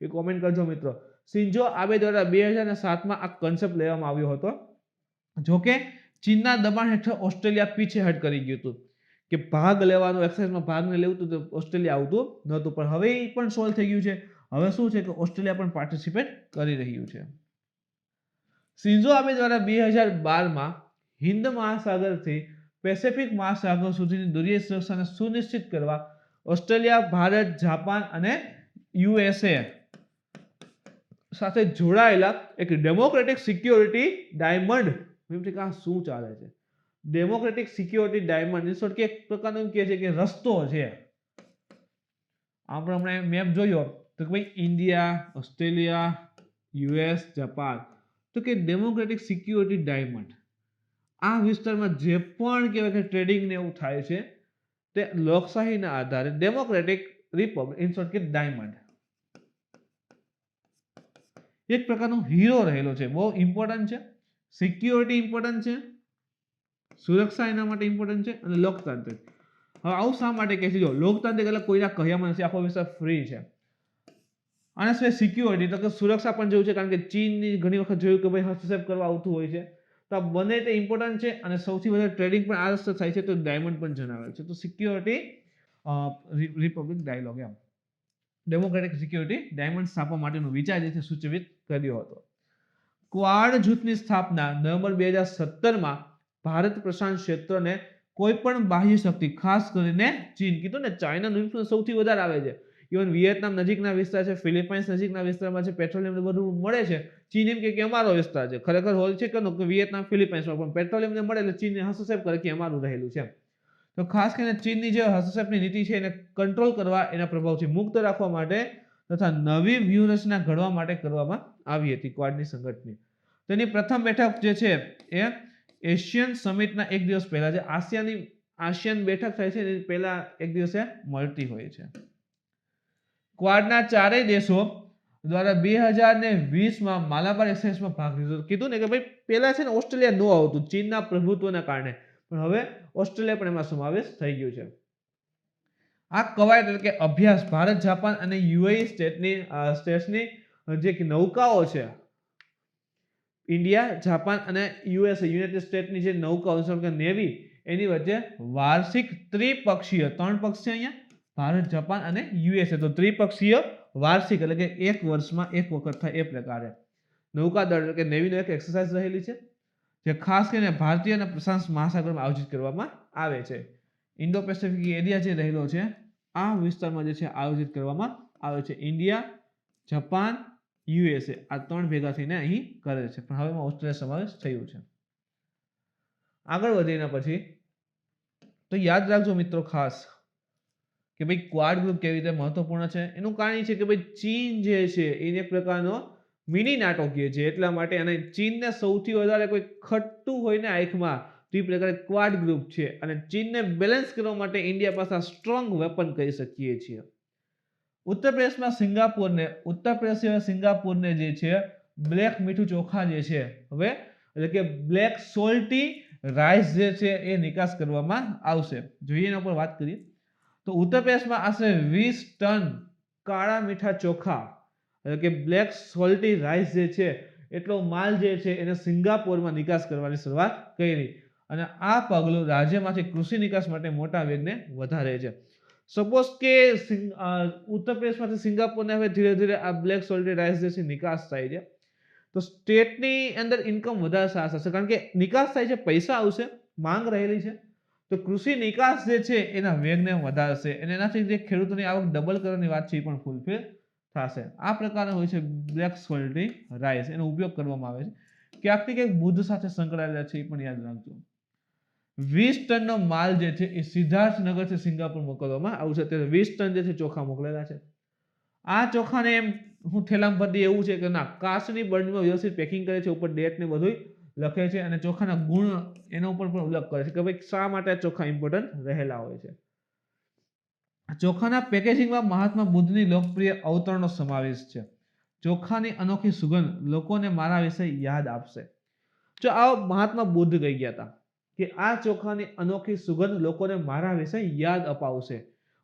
એ કોમેન્ટ કરજો મિત્રો. શિન્ઝો આબે દ્વારા 2007માં આ કન્સેપ્ટ લેવામાં આવ્યો હતો. જોકે ચીનના દબાણ હેઠળ ઓસ્ટ્રેલિયા પીછેહટ કરી ગયું હતું કે ભાગ લેવાનો, એક્સરસાઇઝમાં ભાગ ન લેવું તો ઓસ્ટ્રેલિયા આવતું નહોતું. પણ હવે એ પણ સોલ્વ થઈ ગયું છે. હવે શું છે કે ઓસ્ટ્રેલિયા પણ પાર્ટિસિપેટ કરી રહ્યું છે. શિન્ઝો આબે દ્વારા 2012માં હિન્દ મહાસાગરથી પેસિફિક મહાસાગર સુધીની દરિયાઈ સુરક્ષાને સુનિશ્ચિત કરવા ઓસ્ટ્રેલિયા, ભારત, જાપાન અને યુએસએ સાથે જોડાયેલા એક ડેમોક્રેટિક સિક્યોરિટી ડાયમંડ, શું ચાલે છે, democratic security diamond in short કે એક પ્રકારનું એમ કહે છે કે રસ્તો છે. આપણે હમણાં મેપ જોયો તો કે ભાઈ ઇન્ડિયા, ઓસ્ટ્રેલિયા, યુએસ, જાપાન, તો કે ડેમોક્રેટિક સિક્યોરિટી ડાયમંડ. આ વિસ્તારમાં જે પણ કહેવાય કે ટ્રેડિંગ ને એવું થાય છે તે લોકશાહીના આધારે ડેમોક્રેટિક રિપબ્લિક ઇન શોર્ટ કે ડાયમંડ એક પ્રકારનો હીરો રહેલો છે. બહુ ઇમ્પોર્ટન્ટ છે. સિક્યોરિટી ઇમ્પોર્ટન્ટ છે, સુરક્ષા એના માટે ઇમ્પોર્ટન્ટ છે અને લોકતાંત્રિક. હવે આવું શા માટે કહે છે? જો લોકતાંત્રિક એટલે કોઈના કહ્યામાં નથી, આખો વિસ્તાર ફ્રી છે. આના સિવાય સિક્યોરિટી તો કે સુરક્ષા પણ જેવું છે, કારણ કે ચીનની ઘણી વખત જોયું કે ભાઈ હસ્તક્ષેપ કરવા આવતું હોય છે. તો આ બંને તે ઇમ્પોર્ટન્ટ છે અને સૌથી વધારે ટ્રેડિંગ પણ આ રસ્તે થાય છે તો ડાયમંડ પણ જણાવેલ છે. તો સિક્યોરિટી રિપબ્લિક ડાયલોગ એમ ડેમોક્રેટિક સિક્યોરિટી ડાયમંડ સ્થાપવા માટેનો વિચાર જે છે સૂચિત કર્યો હતો. ક્વાડ જૂથની સ્થાપના નવેમ્બર 2017માં ભારત પ્રશાંત ક્ષેત્રને કોઈ પણ બાહ્ય શક્તિ, ખાસ કરીને ચીન, કીધું ને ચાઇનાનું ઇન્ફ્લુઅન્સ સૌથી વધારે આવે છે. ઇવન વિયેતનામ નજીકના વિસ્તાર છે, ફિલિપાઇન્સ નજીકના વિસ્તારમાં છે, પેટ્રોલિયમ બધું મળે છે. ચીન એમ કે અમારો વિસ્તાર છે, ખરેખર હોય છે કે વિયેતનામ, ફિલિપાઇન્સમાં પણ પેટ્રોલિયમ ને મળે એટલે ચીનને હસ્તક્ષેપ કરે કે અમારું રહેલું છે. તો ખાસ કરીને ચીનની જે હસ્તક્ષેપની નીતિ છે એને કંટ્રોલ કરવા, એના પ્રભાવથી મુક્ત રાખવા માટે તથા નવી વ્યૂહરચના ઘડવા માટે કરવામાં આવી હતી ક્વાડની સંગઠનની. તેની પ્રથમ બેઠક જે છે એ એશિયન સમિટના એક દિવસ પહેલા છે. આસિયાન બેઠક થાય છે એ પહેલા એક દિવસે મળતી હોય છે. ક્વાડના ચારેય દેશો દ્વારા 2020માં માલાબાર એક્સરસાઇઝમાં ભાગ લીધો. કીધું ને કે ભાઈ પહેલા છે ને ઓસ્ટ્રેલિયા ન આવતું ચીનના પ્રભુત્વના કારણે, પણ હવે ઓસ્ટ્રેલિયા પણ એમાં સમાવેશ થઈ ગયું છે. આ કવાયત એટલે કે અભ્યાસ ભારત, જાપાન અને યુએઈ સ્ટેટ્સની જે નૌકાઓ છે, ઇન્ડિયા, જાપાન અને યુએસ યુનાઇટેડ સ્ટેટ્સની જે નૌકાઓ કે નેવી, એની વચ્ચે વાર્ષિક ત્રિપક્ષીય, 3 પક્ષ છે અહીંયા, ભારત, જાપાન અને યુએસએ, તો ત્રિપક્ષીય વાર્ષિક એટલે કે એક વર્ષમાં એક વખત થાય એ પ્રકારે નૌકાદળ એટલે કે નેવીનો એક એક્સરસાઇઝ રહેલી છે, જે ખાસ કરીને ભારતીય અને પ્રશાંત મહાસાગરમાં આયોજિત કરવામાં આવે છે. ઇન્ડો પેસિફિક એરિયા જે રહેલો છે આ વિસ્તારમાં જે છે આયોજિત કરવામાં આવે છે. ઇન્ડિયા, જાપાન, યુએસએ આ 3 ભેગા થઈને અહીં કરે છે, પણ હવે ઓસ્ટ્રેલિયા સમાવેશ થયું છે. આગળ વધીને પછી તો યાદ રાખજો મિત્રો ખાસ કે ભાઈ ક્વાડ ગ્રુપ કેવી રીતે મહત્વપૂર્ણ છે. એનું કારણ એ છે કે ભાઈ ચીન જે છે એ એક પ્રકારનો મિની નાટકીય છે, એટલા માટે અને ચીનને સૌથી વધારે કોઈ ખટતું હોય ને આંખમાં તો એ પ્રકારે ક્વાડ ગ્રુપ છે, અને ચીનને બેલેન્સ કરવા માટે ઇન્ડિયા પાસે સ્ટ્રોંગ વેપન કહી શકીએ છીએ. ઉત્તર પ્રદેશમાં સિંગાપુરને જે છે બ્લેક મીઠું ચોખા જે છે હવે એટલે કે બ્લેક સોલ્ટી રાઈસ જે છે એ નિકાસ કરવામાં આવશે. જોઈએ એના પર વાત કરીએ તો ઉત્તર પ્રદેશમાં આશરે 20 ટન કાળા મીઠા ચોખા એટલે કે બ્લેક સોલ્ટી રાઈસ જે છે એટલો માલ જે છે એને સિંગાપોરમાં નિકાસ કરવાની શરૂઆત કરી અને આ પગલું રાજ્યમાંથી કૃષિ નિકાસ માટે મોટા વેગને વધારે છે. સપોઝ કે ઉત્તર પ્રદેશમાંથી સિંગાપોરને હવે ધીરે ધીરે આ બ્લેક સોલ્ટી રાઈસ જે છે નિકાસ થાય છે તો સ્ટેટની અંદર ઇન્કમ વધારે સારા થશે કારણ કે નિકાસ થાય છે, પૈસા આવશે, માંગ રહેલી છે તો કૃષિ નિકાસ જે છે એના વેગને વધારશે અને એનાથી જે ખેડૂતોની આવક ડબલ કરવાની વાત છે એ પણ ફૂલફિલ થશે. આ પ્રકારનો હોય છે બ્લેક સોલ્ટી રાઈસ, એનો ઉપયોગ કરવામાં આવે છે. ક્યાંકથી ક્યાંક બુદ્ધ સાથે સંકળાયેલા છે એ પણ યાદ રાખજો. 20 ટનનો માલ જે છે એ સિદ્ધાર્થનગરથી સિંગાપુર મોકલવામાં આવશે. અત્યારે 20 ટન જે છે ચોખા મોકલેલા છે. આ ચોખાને એમ હું થેલામાં ભરી એવું છે કે ના, કાચની બરણીમાં વ્યવસ્થિત પેકિંગ કરે છે, ઉપર ડેટ ને બધું લખે છે અને ચોખાના ગુણ એના ઉપર પણ ઉલ્લેખ કરે છે કે ભાઈ શા માટે ચોખા ઇમ્પોર્ટન્ટ રહેલા હોય છે. ચોખાના પેકેજિંગમાં મહાત્મા બુદ્ધની લોકપ્રિય અવતરણનો સમાવેશ છે. ચોખાની અનોખી સુગંધ લોકોને મારા વિશે યાદ આપશે. જો આ મહાત્મા બુદ્ધ કહી ગયા હતા કે આ ચોખાની અનોખી સુગંધ લોકોને મારા વિશે યાદ અપાવશે.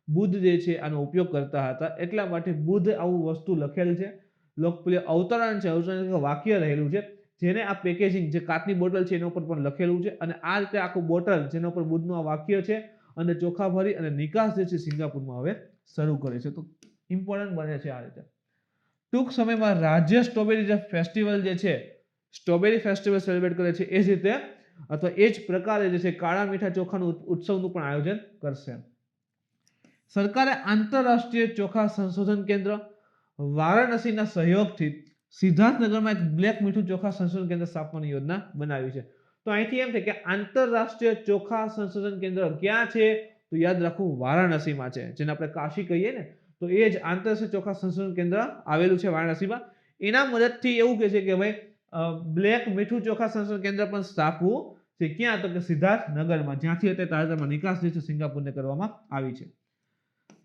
બુદ્ધ જે છે આનો ઉપયોગ કરતા હતા એટલા માટે બુદ્ધ આવું વસ્તુ લખેલ છે. લોકપ્રિય અવતરણ છે, અવતરણ વાક્ય રહેલું છે જેને આ પેકેજિંગ જે કાચની બોટલ છે એના ઉપર પણ લખેલું છે અને આ રીતે આખું બોટલ જેના ઉપર બુદ્ધનું આ વાક્ય છે અને ચોખા ભરી અને નિકાસ જે છે સિંગાપુરમાં હવે શરૂ કરે છે. તો ઇમ્પોર્ટન્ટ બને છે આ રીતે. ટૂંક સમયમાં રાજ્ય સ્ટ્રોબેરી ફેસ્ટિવલ જે છે સ્ટ્રોબેરી ફેસ્ટિવલ સેલિબ્રેટ કરે છે એ જ રીતે અથવા એ જ પ્રકારે જે છે કાળા મીઠા ચોખાનું ઉત્સવનું પણ આયોજન કરશે. સરકારે આંતરરાષ્ટ્રીય ચોખા સંશોધન કેન્દ્ર વારાણસીના સહયોગથી સિદ્ધાર્થનગરમાં એક બ્લેક મીઠું ચોખા સંશોધન કેન્દ્ર સ્થાપવાની યોજના બનાવી છે. તો અહીંથી એમ છે કે આંતરરાષ્ટ્રીય ચોખા સંશોધન કેન્દ્ર ક્યાં છે તો યાદ રાખવું વારાણસીમાં છે, જેને આપણે કાશી કહીએ ને તો એ જ આંતરરાષ્ટ્રીય ચોખા સંશોધન કેન્દ્ર આવેલું છે વારાણસીમાં. એના મદદથી એવું કહે છે કે ભાઈ બ્લેક મીઠું ચોખા સંશોધન કેન્દ્ર પણ સ્થાપવું છે. ક્યાં તો કે સિદ્ધાર્થનગરમાં, જ્યાંથી અત્યારે તાજેતરમાં નિકાસ જે છે સિંગાપુરને કરવામાં આવી છે.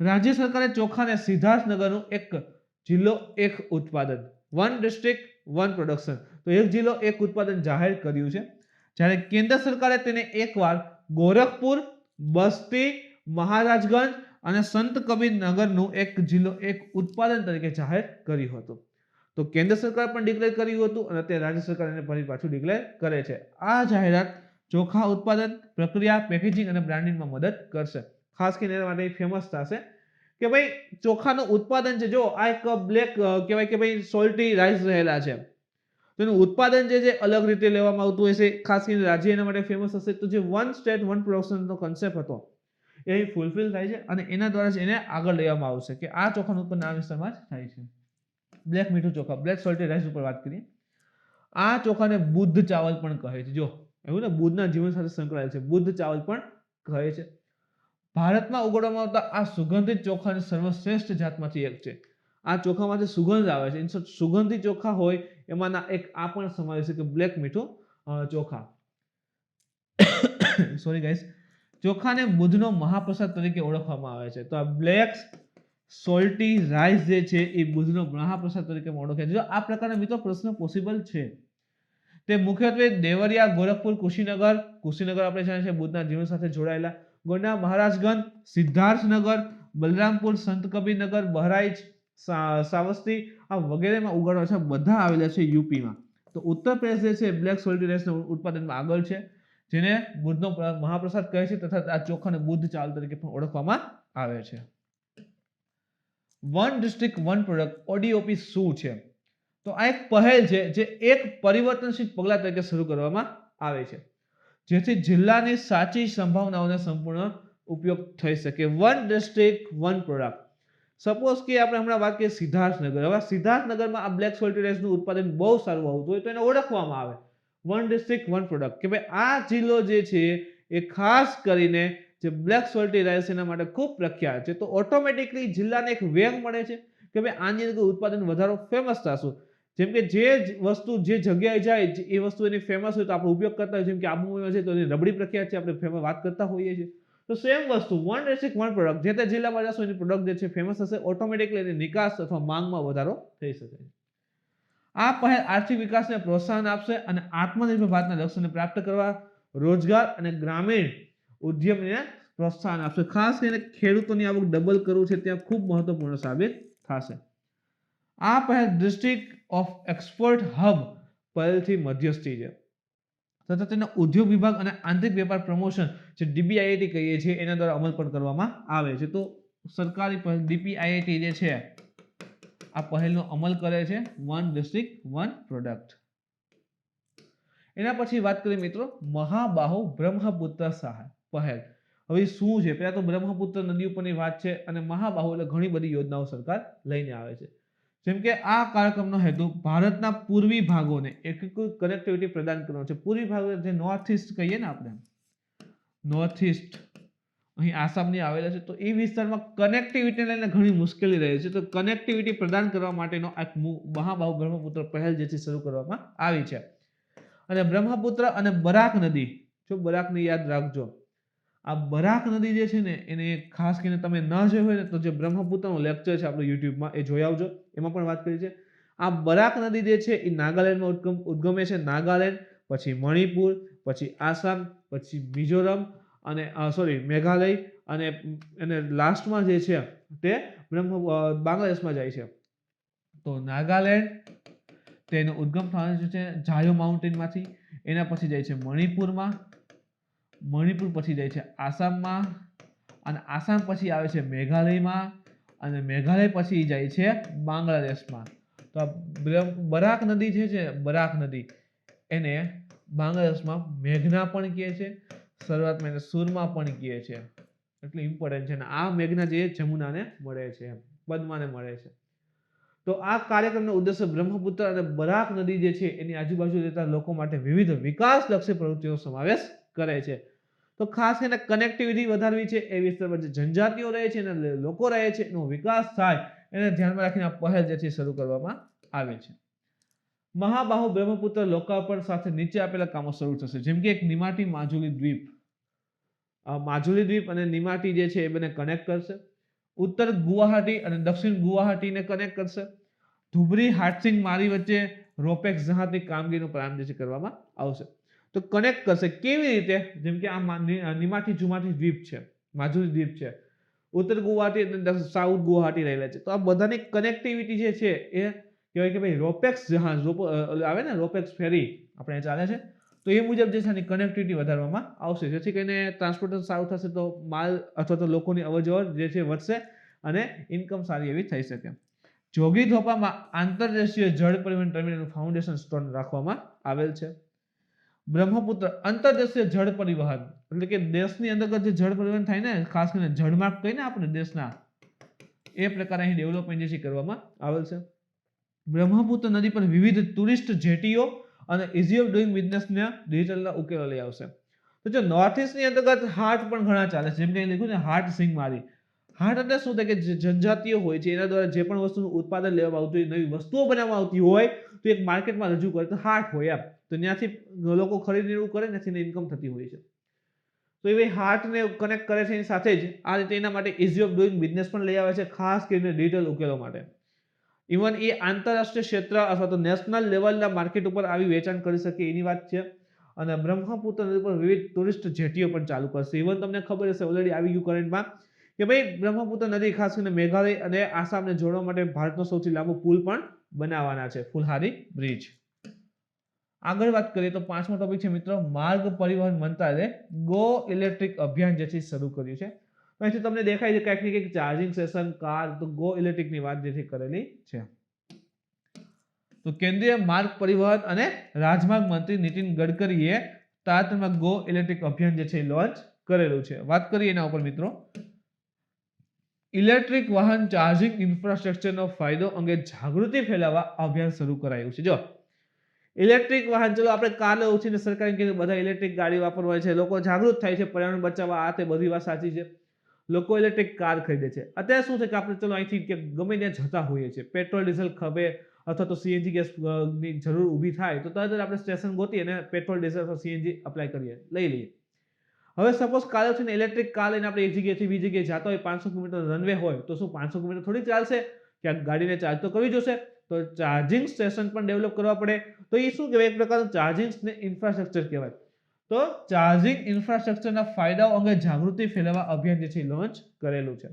રાજ્ય સરકારે ચોખાને સિદ્ધાર્થનગરનું એક જિલ્લો એક ઉત્પાદન, વન ડિસ્ટ્રિક્ટ વન પ્રોડક્શન, તો એક જિલ્લો એક ઉત્પાદન જાહેર કર્યું છે. જ્યારે કેન્દ્ર સરકારે તેને એકવાર ગોરખપુર, બસ્તી, મહારાજગંજ અને સંત કબીર નગરનું એક જિલ્લો એક ઉત્પાદન તરીકે જાહેર કર્યું હતું. તો કેન્દ્ર સરકાર પણ ડિક્લેર કર્યું હતું અને અત્યારે રાજ્ય સરકાર એને ફરી પાછું ડિક્લેર કરે છે. આ જાહેરાત ચોખા ઉત્પાદન, પ્રક્રિયા, પેકેજિંગ અને બ્રાન્ડિંગમાં મદદ કરશે. ખાસ કરીને એના માટે ફેમસ થશે કે ભાઈ ચોખાનું ઉત્પાદન છે. જો આ એક બ્લેક કહેવાય કે ભાઈ સોલ્ટી રાઈસ રહેલા છે તો એનું ઉત્પાદન જે છે અલગ રીતે લેવામાં આવતું હોય છે. ખાસ કરીને રાજ્ય એના માટે ફેમસ હશે. તો જે વન સ્ટેટ વન પ્રોડક્શનનો કન્સેપ્ટ હતો એ ફૂલફિલ થાય છે અને એના દ્વારા જ એને આગળ લેવામાં આવશે કે આ ચોખાનું ઉત્પાદન આ વિસ્તારમાં જ થાય છે. બ્લેક મીઠું ચોખા, બ્લેક સોલ્ટી રાઈસ ઉપર વાત કરીએ. આ ચોખાને બુદ્ધ ચાવલ પણ કહે છે. જો એવું ને, બુદ્ધના જીવન સાથે સંકળાયેલ છે, બુદ્ધ ચાવલ પણ કહે છે. ભારતમાં ઉગાડવામાં આવતા આ સુગંધિત ચોખાની સર્વશ્રેષ્ઠ જાતમાંથી એક છે. આ ચોખામાંથી સુગંધ આવે છે. સુગંધિત ચોખા હોય એમાંના એક આ પણ સમાવેશ છે કે બ્લેક મીઠું ચોખા. સોરી ગાઈસ, ચોખાને બુદ્ધનો મહાપ્રસાદ તરીકે ઓળખવામાં આવે છે. તો આ બ્લેક સોલ્ટી રાઈસ જે છે એ બુદ્ધનો મહાપ્રસાદ તરીકે ઓળખાય છે. જો આ પ્રકારના મિત્રો પ્રશ્ન પોસિબલ છે. તે મુખ્યત્વે દેવરિયા, ગોરખપુર, કુશીનગર આપણે જાણીએ છીએ બુદ્ધના જીવન સાથે જોડાયેલા, ગોંડા, મહારાજગંજ, સિદ્ધાર્થનગર, બલરામપુર, સંત કબીરનગર, બહરાઇચ, સાવસ્તી આ વગેરેમાં ઉગાડવા છે. બધા આવેલા છે યુપીમાં. તો ઉત્તર પ્રદેશ જે છે બ્લેક સોલ્ટી રાઈસના ઉત્પાદનમાં આગળ છે, જેને બુદ્ધનો મહાપ્રસાદ કહે છે તથા આ ચોખાને બુદ્ધ ચાવલ તરીકે પણ ઓળખવામાં આવે છે. વન ડિસ્ટ્રિક્ટ વન પ્રોડક્ટ ઓડીઓપી શું છે? તો આ એક પહેલ છે જે એક પરિવર્તનશીલ પગલા તરીકે શરૂ કરવામાં આવે છે જેથી જિલ્લાની સાચી સંભાવનાઓને સંપૂર્ણ ઉપયોગ થઈ શકે. One district one product. Suppose કે આપણે હમણાં વાત કરીએ સિદ્ધાર્થનગર. હવે સિદ્ધાર્થનગરમાં આ બ્લેક સોલ્ટી રાઈસનું ઉત્પાદન બહુ સારું આવતું હોય તો એને ઓળખવામાં આવે વન ડિસ્ટ્રિક્ટ વન પ્રોડક્ટ કે ભાઈ આ જિલ્લો જે છે એ ખાસ કરીને જે બ્લેક સોલ્ટી રાઈસ એના માટે ખૂબ પ્રખ્યાત છે. તો ઓટોમેટિકલી જિલ્લાને એક વેગ મળે છે કે ભાઈ આની અંદર ઉત્પાદન વધારો ફેમસ થશું. જેમ કે જે વસ્તુ જે જગ્યાએ જાય એ વસ્તુ એની ફેમસ હોય તો આપણે ઉપયોગ કરતા હોય. જેમ કે આબુમાં છે તો એની રબડી પ્રખ્યાત છે, આપણે ફેમસ વાત કરતા હોઈએ છીએ. તો સેમ વસ્તુ વન ડિસ્ટ્રિક્ટ વન પ્રોડક્ટ, જે તે જિલ્લામાં જશો એની પ્રોડક્ટ જે છે ફેમસ હશે, ઓટોમેટિકલી એની નિકાસ અથવા માંગમાં વધારો થઈ શકે છે. આ પહેલ આર્થિક વિકાસને પ્રોત્સાહન આપશે અને આત્મનિર્ભર ભારતના લક્ષ્યને પ્રાપ્ત કરવા રોજગાર અને ગ્રામીણ ઉદ્યમને પ્રોત્સાહન આપશે. ખાસ કરીને ખેડૂતોની આવક ડબલ કરવું છે ત્યાં ખૂબ મહત્વપૂર્ણ સાબિત થશે. આ પહેલ ડિસ્ટ્રિક્ટ ઓફ એક્સપોર્ટ હબ પહેલથી મધ્યસ્થી છે તથા તેનો ઉદ્યોગ વિભાગ અને આંતરિક વેપાર પ્રમોશન જે DBIIT કહીએ છીએ એના દ્વારા અમલ પણ કરવામાં આવે છે. તો સરકારી પહેલ DBIIT જે છે આ પહેલનો અમલ કરે છે વન ડિસ્ટ્રિક્ટ વન પ્રોડક્ટ. એના પછી વાત કરીએ મિત્રો મહાબાહુ બ્રહ્મપુત્ર સહાય પહેલ. હવે શું છે? પહેલા તો બ્રહ્મપુત્ર નદી ઉપરની વાત છે અને મહાબાહુ એટલે ઘણી બધી યોજનાઓ સરકાર લઈને આવે છે. જેમ કે આ કાર્યક્રમનો હેતુ ભારતના પૂર્વી ભાગોને એકીકૃત કનેક્ટિવિટી પ્રદાન કરવાનો છે. પૂર્વી ભાગો જે નોર્થ ઈસ્ટ કહીએ ને આપણે, નોર્થ ઈસ્ટ અહીં આસામની આવેલા છે, તો એ વિસ્તારમાં કનેક્ટિવિટી લઈને ઘણી મુશ્કેલી રહે છે. તો કનેક્ટિવિટી પ્રદાન કરવા માટેનો એક મહાબાહુ બ્રહ્મપુત્ર પહેલ જે છે શરૂ કરવામાં આવી છે. અને બ્રહ્મપુત્ર અને બરાક નદી, જો બરાકને યાદ રાખજો, આ બરાક નદી જે છે ને એને ખાસ કરીને તમે ન જોયું હોય ને તો જે બ્રહ્મપુત્રનો લેક્ચર છે આપણે યુટ્યુબમાં એ જોઈ આવજો, એમાં પણ વાત કરી છે. આ બરાક નદી જે છે એ નાગાલેન્ડમાં ઉદ્ગમે છે. નાગાલેન્ડ, પછી મણિપુર, પછી આસામ, પછી મિઝોરમ અને મેઘાલય અને લાસ્ટમાં જે છે તે બાંગ્લાદેશમાં જાય છે. તો નાગાલેન્ડ તેનો ઉદ્ગમ થવાનો છે જાયો માઉન્ટેનમાંથી, એના પછી જાય છે મણિપુરમાં, મણિપુર પછી જાય છે આસામમાં, અને આસામ પછી આવે છે મેઘાલયમાં, અને મેઘાલય પછી જાય છે બાંગ્લાદેશમાં. તો આ બરાક નદી છે બરાક નદી એને બાંગ્લાદેશમાં મેઘના પણ કહે છે, શરૂઆતમાં એને સુરમા પણ કહે છે, એટલે ઇમ્પોર્ટન્ટ છે. અને આ મેઘના જે જમુનાને મળે છે, પદ્માને મળે છે. તો આ કાર્યક્રમનો ઉદ્દેશ્ય બ્રહ્મપુત્ર અને બરાક નદી જે છે એની આજુબાજુ રહેતા લોકો માટે વિવિધ વિકાસલક્ષી પ્રવૃત્તિઓ સમાવેશ કરે છે. તો ખાસ કરીને કનેક્ટિવિટી વધારવી છે, એ વિસ્તારમાં જે જનજાતિઓ રહે છે અને લોકો રહે છે એનો વિકાસ થાય એને ધ્યાનમાં રાખીને આ પહેલ જે છે શરૂ કરવામાં આવે છે. મહાબાહુ બ્રહ્મપુત્ર લોકાર્પણ સાથે નીચે આપેલા કામો શરૂ થશે. જેમ કે એક નિમાટી માજુલી દ્વીપ, માજુલી દ્વીપ અને નિમાટી જે છે એ બંને કનેક્ટ કરશે. ઉત્તર ગુવાહાટી અને દક્ષિણ ગુવાહાટીને કનેક્ટ કરશે. ધુબરી હાટસિંગ મારી વચ્ચે રોપેક્સ જહાજની કામગીરીનો પ્રારંભ જે છે કરવામાં આવશે. તો કનેક્ટ કરશે કેવી રીતે? જેમ કે આ નિમાટી જુમાટી દ્વીપ છે, માજુલી દ્વીપ છે, ઉત્તર ગુવાહાટી અને સાઉથ ગુવાહાટી રહેલા છે. તો આ બધાની કનેક્ટિવિટી જે છે એ કહેવાય કે ભાઈ રોપેક્સ જહાજ આવે ને, રોપેક્સ ફેરી આપણે ચાલે છે, તો એ મુજબ જે છે કનેક્ટિવિટી વધારવામાં આવશે, જેથી કરીને ટ્રાન્સપોર્ટેશન સારું થશે તો માલ અથવા તો લોકોની અવરજવર જે છે વધશે અને ઇન્કમ સારી એવી થઈ શકે. જોગીઘોપામાં આંતરરાષ્ટ્રીય જળ પરિવહન ટર્મિનલનું ફાઉન્ડેશન સ્ટોન રાખવામાં આવેલ છે. બ્રહ્મપુત્ર આંતરરાષ્ટ્રીય જળ પરિવહન એટલે કે દેશની અંતર્ગત જે જળ પરિવહન થાય ને, ખાસ કરીને જળમાર્ગ કહીને આપણે દેશના, એ પ્રકારે અહીં ડેવલપમેન્ટ જે છે કરવામાં આવેલ છે. બ્રહ્મપુત્ર નદી પર વિવિધ ટુરિસ્ટ જેટીઓ અને ઇઝી ઓફ ડુઈંગ બિઝનેસના ડિજિટલના ઉકેલો લઈ આવશે. તો જો નોર્થ ઈસ્ટની અંતર્ગત હાટ પણ ઘણા ચાલે છે. જેમ કે લખ્યું છે હાટ સિંગ મારી. હાટ એટલે શું થાય કે જે જનજાતિઓ હોય છે એના દ્વારા જે પણ વસ્તુનું ઉત્પાદન લેવામાં આવતું હોય, નવી વસ્તુઓ બનાવવામાં આવતી હોય તો એક માર્કેટમાં રજૂ કરે તો હાટ હોય એમ. તો ત્યાંથી લોકો ખરીદીને એવું કરે ને ઇન્કમ થતી હોય છે. તો એ હાર્ટને કનેક્ટ કરે છે એની સાથે જ આ રીતે એના માટે ઇઝી ઓફ ડુઈંગ બિઝનેસ પણ લઈ આવે છે, ખાસ કરીને ડિજિટલ ઉકેલો માટે. ઇવન એ આંતરરાષ્ટ્રીય ક્ષેત્ર અથવા તો નેશનલ લેવલના માર્કેટ ઉપર આવી વેચાણ કરી શકે એની વાત છે. અને બ્રહ્મપુત્ર નદી પર વિવિધ ટુરિસ્ટ જેટીઓ પણ ચાલુ કરશે. ઇવન તમને ખબર હશે ઓલરેડી આવી ગયું કરંટમાં કે ભાઈ બ્રહ્મપુત્ર નદી ખાસ કરીને મેઘાલય અને આસામને જોડવા માટે ભારતનો સૌથી લાંબો પુલ પણ બનાવવાના છે, ફુલહારી બ્રિજ. આગળ વાત કરીએ તો પાંચમો ટોપિક છે મિત્રો, માર્ગ પરિવહન મંત્રાલયે ગો ઇલેક્ટ્રિક અભિયાન જે છે શરૂ કર્યું છે. અહીંથી તમને દેખાય છે કંઈક ને કંઈક ચાર્જિંગ સ્ટેશન, કાર, તો ગો ઇલેક્ટ્રિકની વાત જે કરેલી છે. તો કેન્દ્રીય માર્ગ પરિવહન અને રાજમાર્ગ મંત્રી નીતિન ગડકરીએ તાજેતરમાં ગો ઇલેક્ટ્રિક અભિયાન જે છે લોન્ચ કરેલું છે. વાત કરીએ એના ઉપર મિત્રો, ઇલેક્ટ્રિક વાહન ચાર્જિંગ ઇન્ફ્રાસ્ટ્રક્ચરનો ફાયદો અંગે જાગૃતિ ફેલાવવા અભિયાન શરૂ કરાયું છે. જો ઇલેક્ટ્રિક વાહન, ચલો આપણે કાર લેવું છે ને સરકારે કીધું બધા ઇલેક્ટ્રિક ગાડી વાપરવા છે, લોકો જાગૃત થાય છે, પર્યાવરણ બચાવવા, આ તે બધી વાત સાચી છે. લોકો ઇલેક્ટ્રિક કાર ખરીદે છે. અત્યારે શું છે કે આપણે ચલો અહીંથી કે ગમે ત્યાં જતા હોઈએ છીએ, પેટ્રોલ ડીઝલ ખબે અથવા તો સીએનજી ગેસની જરૂર ઊભી થાય તો તરત જ આપણે સ્ટેશન ગોતી અને પેટ્રોલ ડીઝલ અથવા સીએનજી અપ્લાય કરીએ, લઈ લઈએ. હવે સપોઝ કાલે છે ને ઇલેક્ટ્રિક કાર લઈને આપણે એક જગ્યાએથી બીજી જગ્યાએ જતા હોય, 500 કિલોમીટર રનવે હોય, તો શું 500 કિલોમીટર થોડી ચાલશે? ક્યાંક ગાડીને ચાર્જ તો કરવી જોશે. તો ચાર્જિંગ સ્ટેશન પણ ડેવલપ કરવા પડે. તો એ શું કહેવાય? એક પ્રકારનું ચાર્જિંગ ઇન્ફ્રાસ્ટ્રક્ચર કહેવાય. તો ચાર્જિંગ ઇન્ફ્રાસ્ટ્રક્ચરના ફાયદાઓ અંગે જાગૃતિ ફેલાવવા અભિયાન જે છે લોન્ચ કરેલું છે.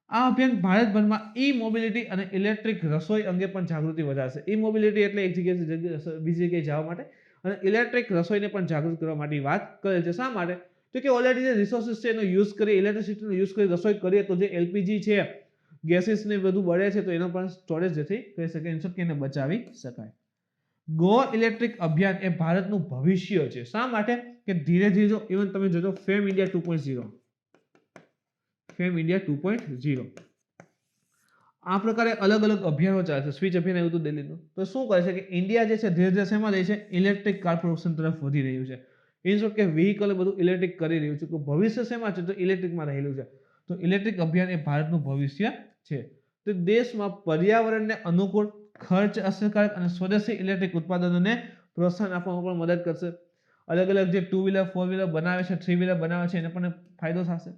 આ અભિયાન ભારતભરમાં ઈ મોબિલિટી અને ઇલેક્ટ્રિક રસોઈ અંગે પણ જાગૃતિ વધારશે. ઈ મોબિલિટી એટલે એક જગ્યાએથી બીજી જગ્યાએ જવા માટે, અને ઇલેક્ટ્રિક રસોઈને પણ જાગૃત કરવા માટે વાત કરેલ છે. શા માટે? તો કે ઓલરેડી જે રિસોર્સિસ છે એનો યુઝ કરી, ઇલેક્ટ્રિસિટીનો યુઝ કરી રસોઈ કરીએ તો જે એલપીજી છે, ગેસીસ ને બધું બળે છે, તો એનો પણ સ્ટોરેજ જેથી કરી શકાય, ઇન્સ્યોર કરીને બચાવી શકાય. ગો ઇલેક્ટ્રિક અભિયાન એ ભારતનું ભવિષ્ય છે. શા માટે? કે ધીરે ધીરે જો ઇવન તમે જોજો ફેમ ઇન્ડિયા 2.0, ફેમ ઇન્ડિયા 2.0 આ પ્રકારે અલગ અલગ અભિયાનો ચાલે છે. સ્વિચ અભિયાન આવ્યું હતું દિલ્હીનું. તો શું કરે છે કે ઇન્ડિયા જે છે ધીરે ધીરે શેમાં જાય છે? ઇલેક્ટ્રિક કાર પ્રોડક્શન તરફ વધી રહ્યું છે. ઇન્સ્યોર કે વ્હીકલ બધું ઇલેક્ટ્રિક કરી રહ્યું છે. તો ભવિષ્ય શેમાં છે? તો ઇલેક્ટ્રિકમાં રહેલું છે. તો ઇલેક્ટ્રિક અભિયાન એ ભારતનું ભવિષ્ય છે. તો દેશમાં પર્યાવરણને અનુકૂળ, ખર્ચ અસરકારક અને સ્વદેશી ઇલેક્ટ્રિક ઉત્પાદનોને પ્રોત્સાહન આપવામાં પણ મદદ કરશે. અલગ અલગ જે 2 વ્હીલર 4 વ્હીલર બનાવે છે, 3 વ્હીલર બનાવે છે, એને પણ ફાયદો થશે.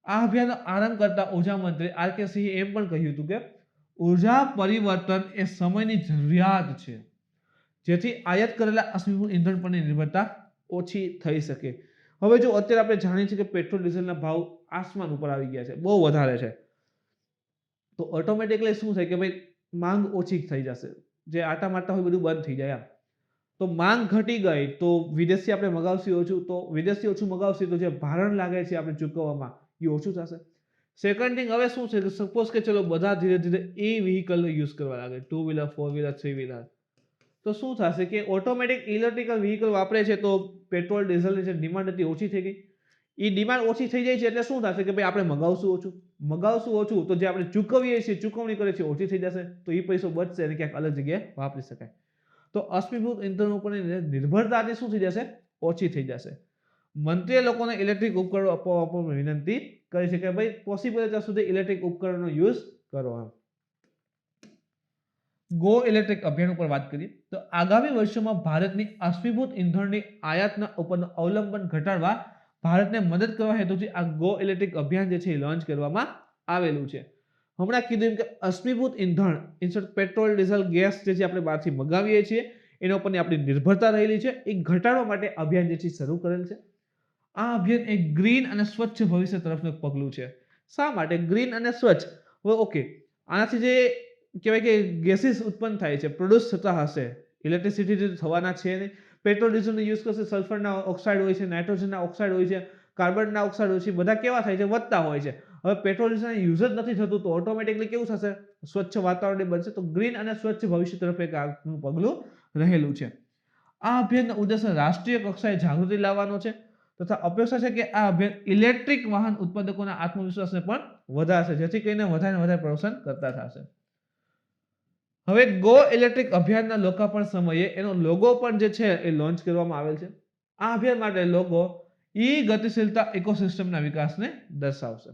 આ અભિયાનનો આરંભ કરતા ઉર્જા મંત્રી આર.કે. સિંહે એમ પણ કહ્યું હતું કે ઉર્જા પરિવર્તન એ સમયની જરૂરિયાત છે, જેથી આયાત કરેલા અશ્મિભૂત ઇંધણ પરની નિર્ભરતા ઓછી થઈ શકે. હવે જો અત્યારે આપણે જાણીએ છીએ કે પેટ્રોલ ડીઝલના ભાવ આસમાન ઉપર આવી ગયા છે, બહુ વધારે છે, તો ઓટોમેટિકલી શું થાય કે ભાઈ માંગ ઓછી થઈ જશે. જે આટા માટા હોય બધું બંધ થઈ જાય. તો માંગ ઘટી ગઈ તો વિદેશી આપણે મગાવશું ઓછું, તો વિદેશી ઓછું મગાવશું તો જે ભારણ લાગે છે આપણે ચૂકવવામાં એ ઓછું થશે. સેકન્ડ થિંગ હવે શું છે કે સપોઝ કે ચલો બધા ધીરે ધીરે એ વ્હીકલનો યુઝ કરવા લાગે, 2 વ્હીલર 4 વ્હીલર 3 વ્હીલર, તો શું થશે કે ઓટોમેટિક ઇલેક્ટ્રિકલ વ્હીકલ વાપરે છે તો પેટ્રોલ ડીઝલની જે ડિમાન્ડ હતી ઓછી થઈ ગઈ. એ ડિમાન્ડ ઓછી થઈ જાય છે એટલે શું થશે કે ભાઈ આપણે મગાવશું ઓછું તો જે આપણે ચૂકવીએ છીએ, ચૂકવણી કરીએ છીએ ઓછી થઈ જશે, તો એ પૈસો બચશે અને ક્યાંક અલગ જગ્યાએ વાપરી શકાય. તો અશ્મિભૂત ઇંધણ ઉપરની નિર્ભરતા શું થઈ જશે? ઓછી થઈ જશે. મંત્રીએ લોકોને ઇલેક્ટ્રિક ઉપકરણો અપનાવવા વિનંતી કરી છે કે ભાઈ પોસિબલ ત્યાં સુધી ઇલેક્ટ્રિક ઉપકરણનો યુઝ કરો. ગો ઇલેક્ટ્રિક અભિયાન ઉપર વાત કરીએ તો આગામી વર્ષોમાં ભારતની અશ્મિભૂત ઇંધણની આયાતના ઉપરનું અવલંબન ઘટાડવા ભારતને મદદ કરવા હેતુથી આ ગો ઇલેક્ટ્રિક અભિયાન જે છે એ લોન્ચ કરવામાં આવેલું છે. હમણાં કીધું કે અશ્મિભૂત ઇંધણ ઇન્સ્ટન્ટ પેટ્રોલ, ડીઝલ, ગેસ જે છે આપણે બહારથી મગાવીએ છીએ એના ઉપરની આપણી નિર્ભરતા રહેલી છે, એ ઘટાડવા માટે અભિયાન જે છે શરૂ કરેલ છે. આ અભિયાન એક ગ્રીન અને સ્વચ્છ ભવિષ્ય તરફનું એક પગલું છે. શા માટે ગ્રીન અને સ્વચ્છ? હવે ઓકે, આનાથી જે કહેવાય કે ગેસીસ ઉત્પન્ન થાય છે, પ્રોડ્યુસ થતા હશે, ઇલેક્ટ્રિસિટી થવાના છે નહીં. પેટ્રોલ ડીઝલનો યુઝ કરશે, સલ્ફરના ઓક્સાઇડ હોય છે, નાઇટ્રોજનના ઓક્સાઇડ હોય છે, કાર્બનના ઓક્સાઇડ હોય છે, બધા કેવા થાય છે? વધતા હોય છે. હવે પેટ્રોલ ડીઝલનો યુઝ જ નથી થતું તો ઓટોમેટિકલી કેવું થશે? સ્વચ્છ વાતાવરણ બનશે. તો ગ્રીન અને સ્વચ્છ ભવિષ્ય તરફ એક આગનું પગલું રહેલું છે. આ અભિયાનનો ઉદ્દેશ્ય રાષ્ટ્રીય કક્ષાએ જાગૃતિ લાવવાનો છે તથા અપેક્ષા છે કે આ અભિયાન ઇલેક્ટ્રિક વાહન ઉત્પાદકોના આત્મવિશ્વાસને પણ વધારશે, જેથી કરીને વધારે વધારે પ્રોત્સાહન કરતા થશે. હવે ગો ઇલેક્ટ્રિક અભિયાનના લોકાર્પણ સમયે એનો લોગો પણ જે છે એ લોન્ચ કરવામાં આવેલ છે. આ અભિયાન માટે લોગો ઈ ગતિશીલતા ઇકોસિસ્ટમના વિકાસને દર્શાવશે.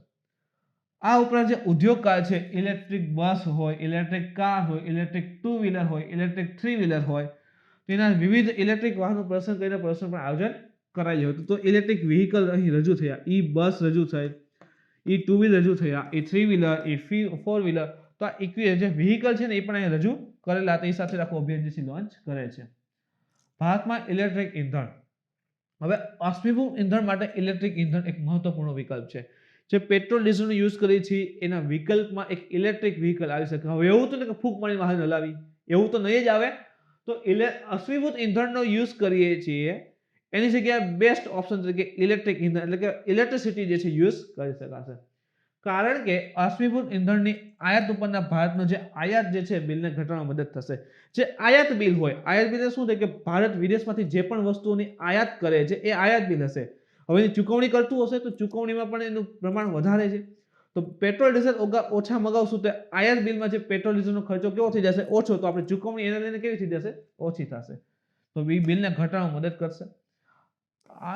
આ ઉપરાંત જે ઉદ્યોગકાર છે, ઇલેક્ટ્રિક બસ હોય, ઇલેક્ટ્રિક કાર હોય, ઇલેક્ટ્રિક 2 વ્હીલર હોય, ઇલેક્ટ્રિક 3 વ્હીલર હોય, તેના વિવિધ ઇલેક્ટ્રિક વાહનો પ્રદર્શન કરીને પ્રદર્શન પણ આયોજન કરાયું હતું. તો ઇલેક્ટ્રિક વ્હીકલ અહીં રજૂ થયા, ઈ બસ રજૂ થઈ, ઈ 2 વ્હીલર રજૂ થયા, ઈ 3 વ્હીલર, ઈ 4 વ્હીલર, તો આ જે વ્હીકલ છે ને એ પણ અહીં રજૂ કરેલા હતા. એ સાથે આખું અભિયાન જે લોન્ચ કરે છે. ભારતમાં ઇલેક્ટ્રિક ઇંધણ, હવે અશ્મિભૂત ઇંધણ માટે ઇલેક્ટ્રિક ઇંધણ એક મહત્વપૂર્ણ વિકલ્પ છે. જે પેટ્રોલ ડીઝલનો યુઝ કરીએ છીએ એના વિકલ્પમાં એક ઇલેક્ટ્રિક વ્હીકલ આવી શકે. હવે એવું તો નહીં કે ફૂંક મારીને વાહન હલાવી, એવું તો નહીં જ આવે. તો અશ્મિભૂત ઇંધણનો યુઝ કરીએ છીએ એની જગ્યાએ બેસ્ટ ઓપ્શન તરીકે ઇલેક્ટ્રિક ઇંધણ એટલે કે ઇલેક્ટ્રિસિટી જે છે યુઝ કરી શકાશે. કારણ કે અશ્મિભૂત ઇંધણની આયાત ઉપરના ભારતનો જે આયાત જે છે બિલને ઘટાડવામાં મદદ થશે. જે આયાત બિલ હોય, આયાત બિલ શું થાય કે ભારત વિદેશમાંથી જે પણ વસ્તુઓની આયાત કરે છે એ આયાત બિલ હશે. હવે એની ચૂકવણી કરતું હશે તો ચૂકવણીમાં પણ એનું પ્રમાણ વધારે છે. તો પેટ્રોલ ડીઝલ ઓછા મગાવશું તો આયાત બિલમાં જે પેટ્રોલ ડીઝલનો ખર્ચો કેવો થઈ જશે? ઓછો. તો આપણે ચૂકવણી એને લઈને કેવી થઈ જશે? ઓછી થશે. તો એ બિલને ઘટાડવામાં મદદ કરશે.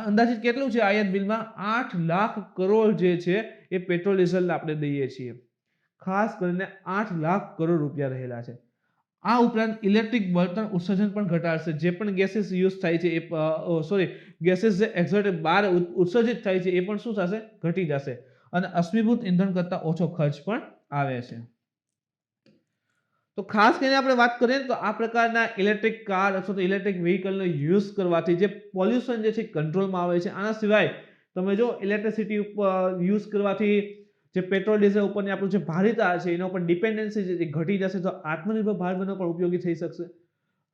અંદાજિત કેટલું છે આયાત બિલમાં? 8 લાખ કરોડ જે છે એ પેટ્રોલ ડીઝલ આપણે દઈએ છીએ. ખાસ કરીને 8 લાખ કરોડ રૂપિયા રહેલા છે. આ ઉપરાંત ઇલેક્ટ્રિક બળતણ ઉત્સર્જન પણ ઘટાડશે. જે પણ ગેસીસ યુઝ થાય છે ગેસીસ જે એક્ઝોટ બહાર ઉત્સર્જિત થાય છે એ પણ શું થશે? ઘટી જશે. અને અશ્મિભૂત ઇંધણ કરતા ઓછો ખર્ચ પણ આવે છે. તો ખાસ કરીને આપણે વાત કરીએ તો આ પ્રકારના ઇલેક્ટ્રિક કાર અથવા તો ઇલેક્ટ્રિક વ્હીકલનો યુઝ કરવાથી જે પોલ્યુશન જે છે કંટ્રોલમાં આવે છે. આના સિવાય તમે જો ઇલેક્ટ્રિસિટી ઉપર યુઝ કરવાથી જે પેટ્રોલ ડીઝલ ઉપરની આપણું જે ભારીતા છે એના ઉપર ડિપેન્ડન્સી જે ઘટી જશે, તો આત્મનિર્ભર ભારત બનવા પણ ઉપયોગી થઈ શકશે.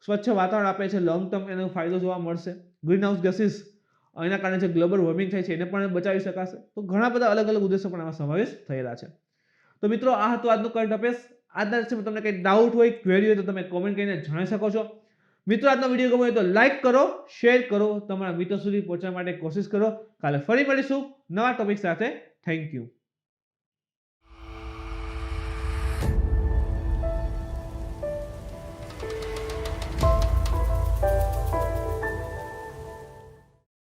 સ્વચ્છ વાતાવરણ આપે છે, લોંગ ટર્મ એનો ફાયદો જોવા મળશે. ગ્રીન હાઉસ ગેસીસ એના કારણે જે ગ્લોબલ વોર્મિંગ થાય છે એને પણ બચાવી શકાશે. તો ઘણા બધા અલગ અલગ ઉદ્દેશો પણ આમાં સમાવેશ થયેલા છે. તો મિત્રો આ હતું આજનું કરંટ અફેર્સ. આજના લેક્ચરમાં તમને કંઈ ડાઉટ હોય, ક્વેરી હોય તો તમે કોમેન્ટ કરીને જણાવી શકો છો. મિત્રો આજનો વિડીયો ગમ્યો હોય તો લાઈક કરો, શેર કરો, તમારા મિત્રો સુધી પહોંચવા માટે કોશિશ કરો. કાલે ફરી મળીશું નવા ટોપિક સાથે. Thank you.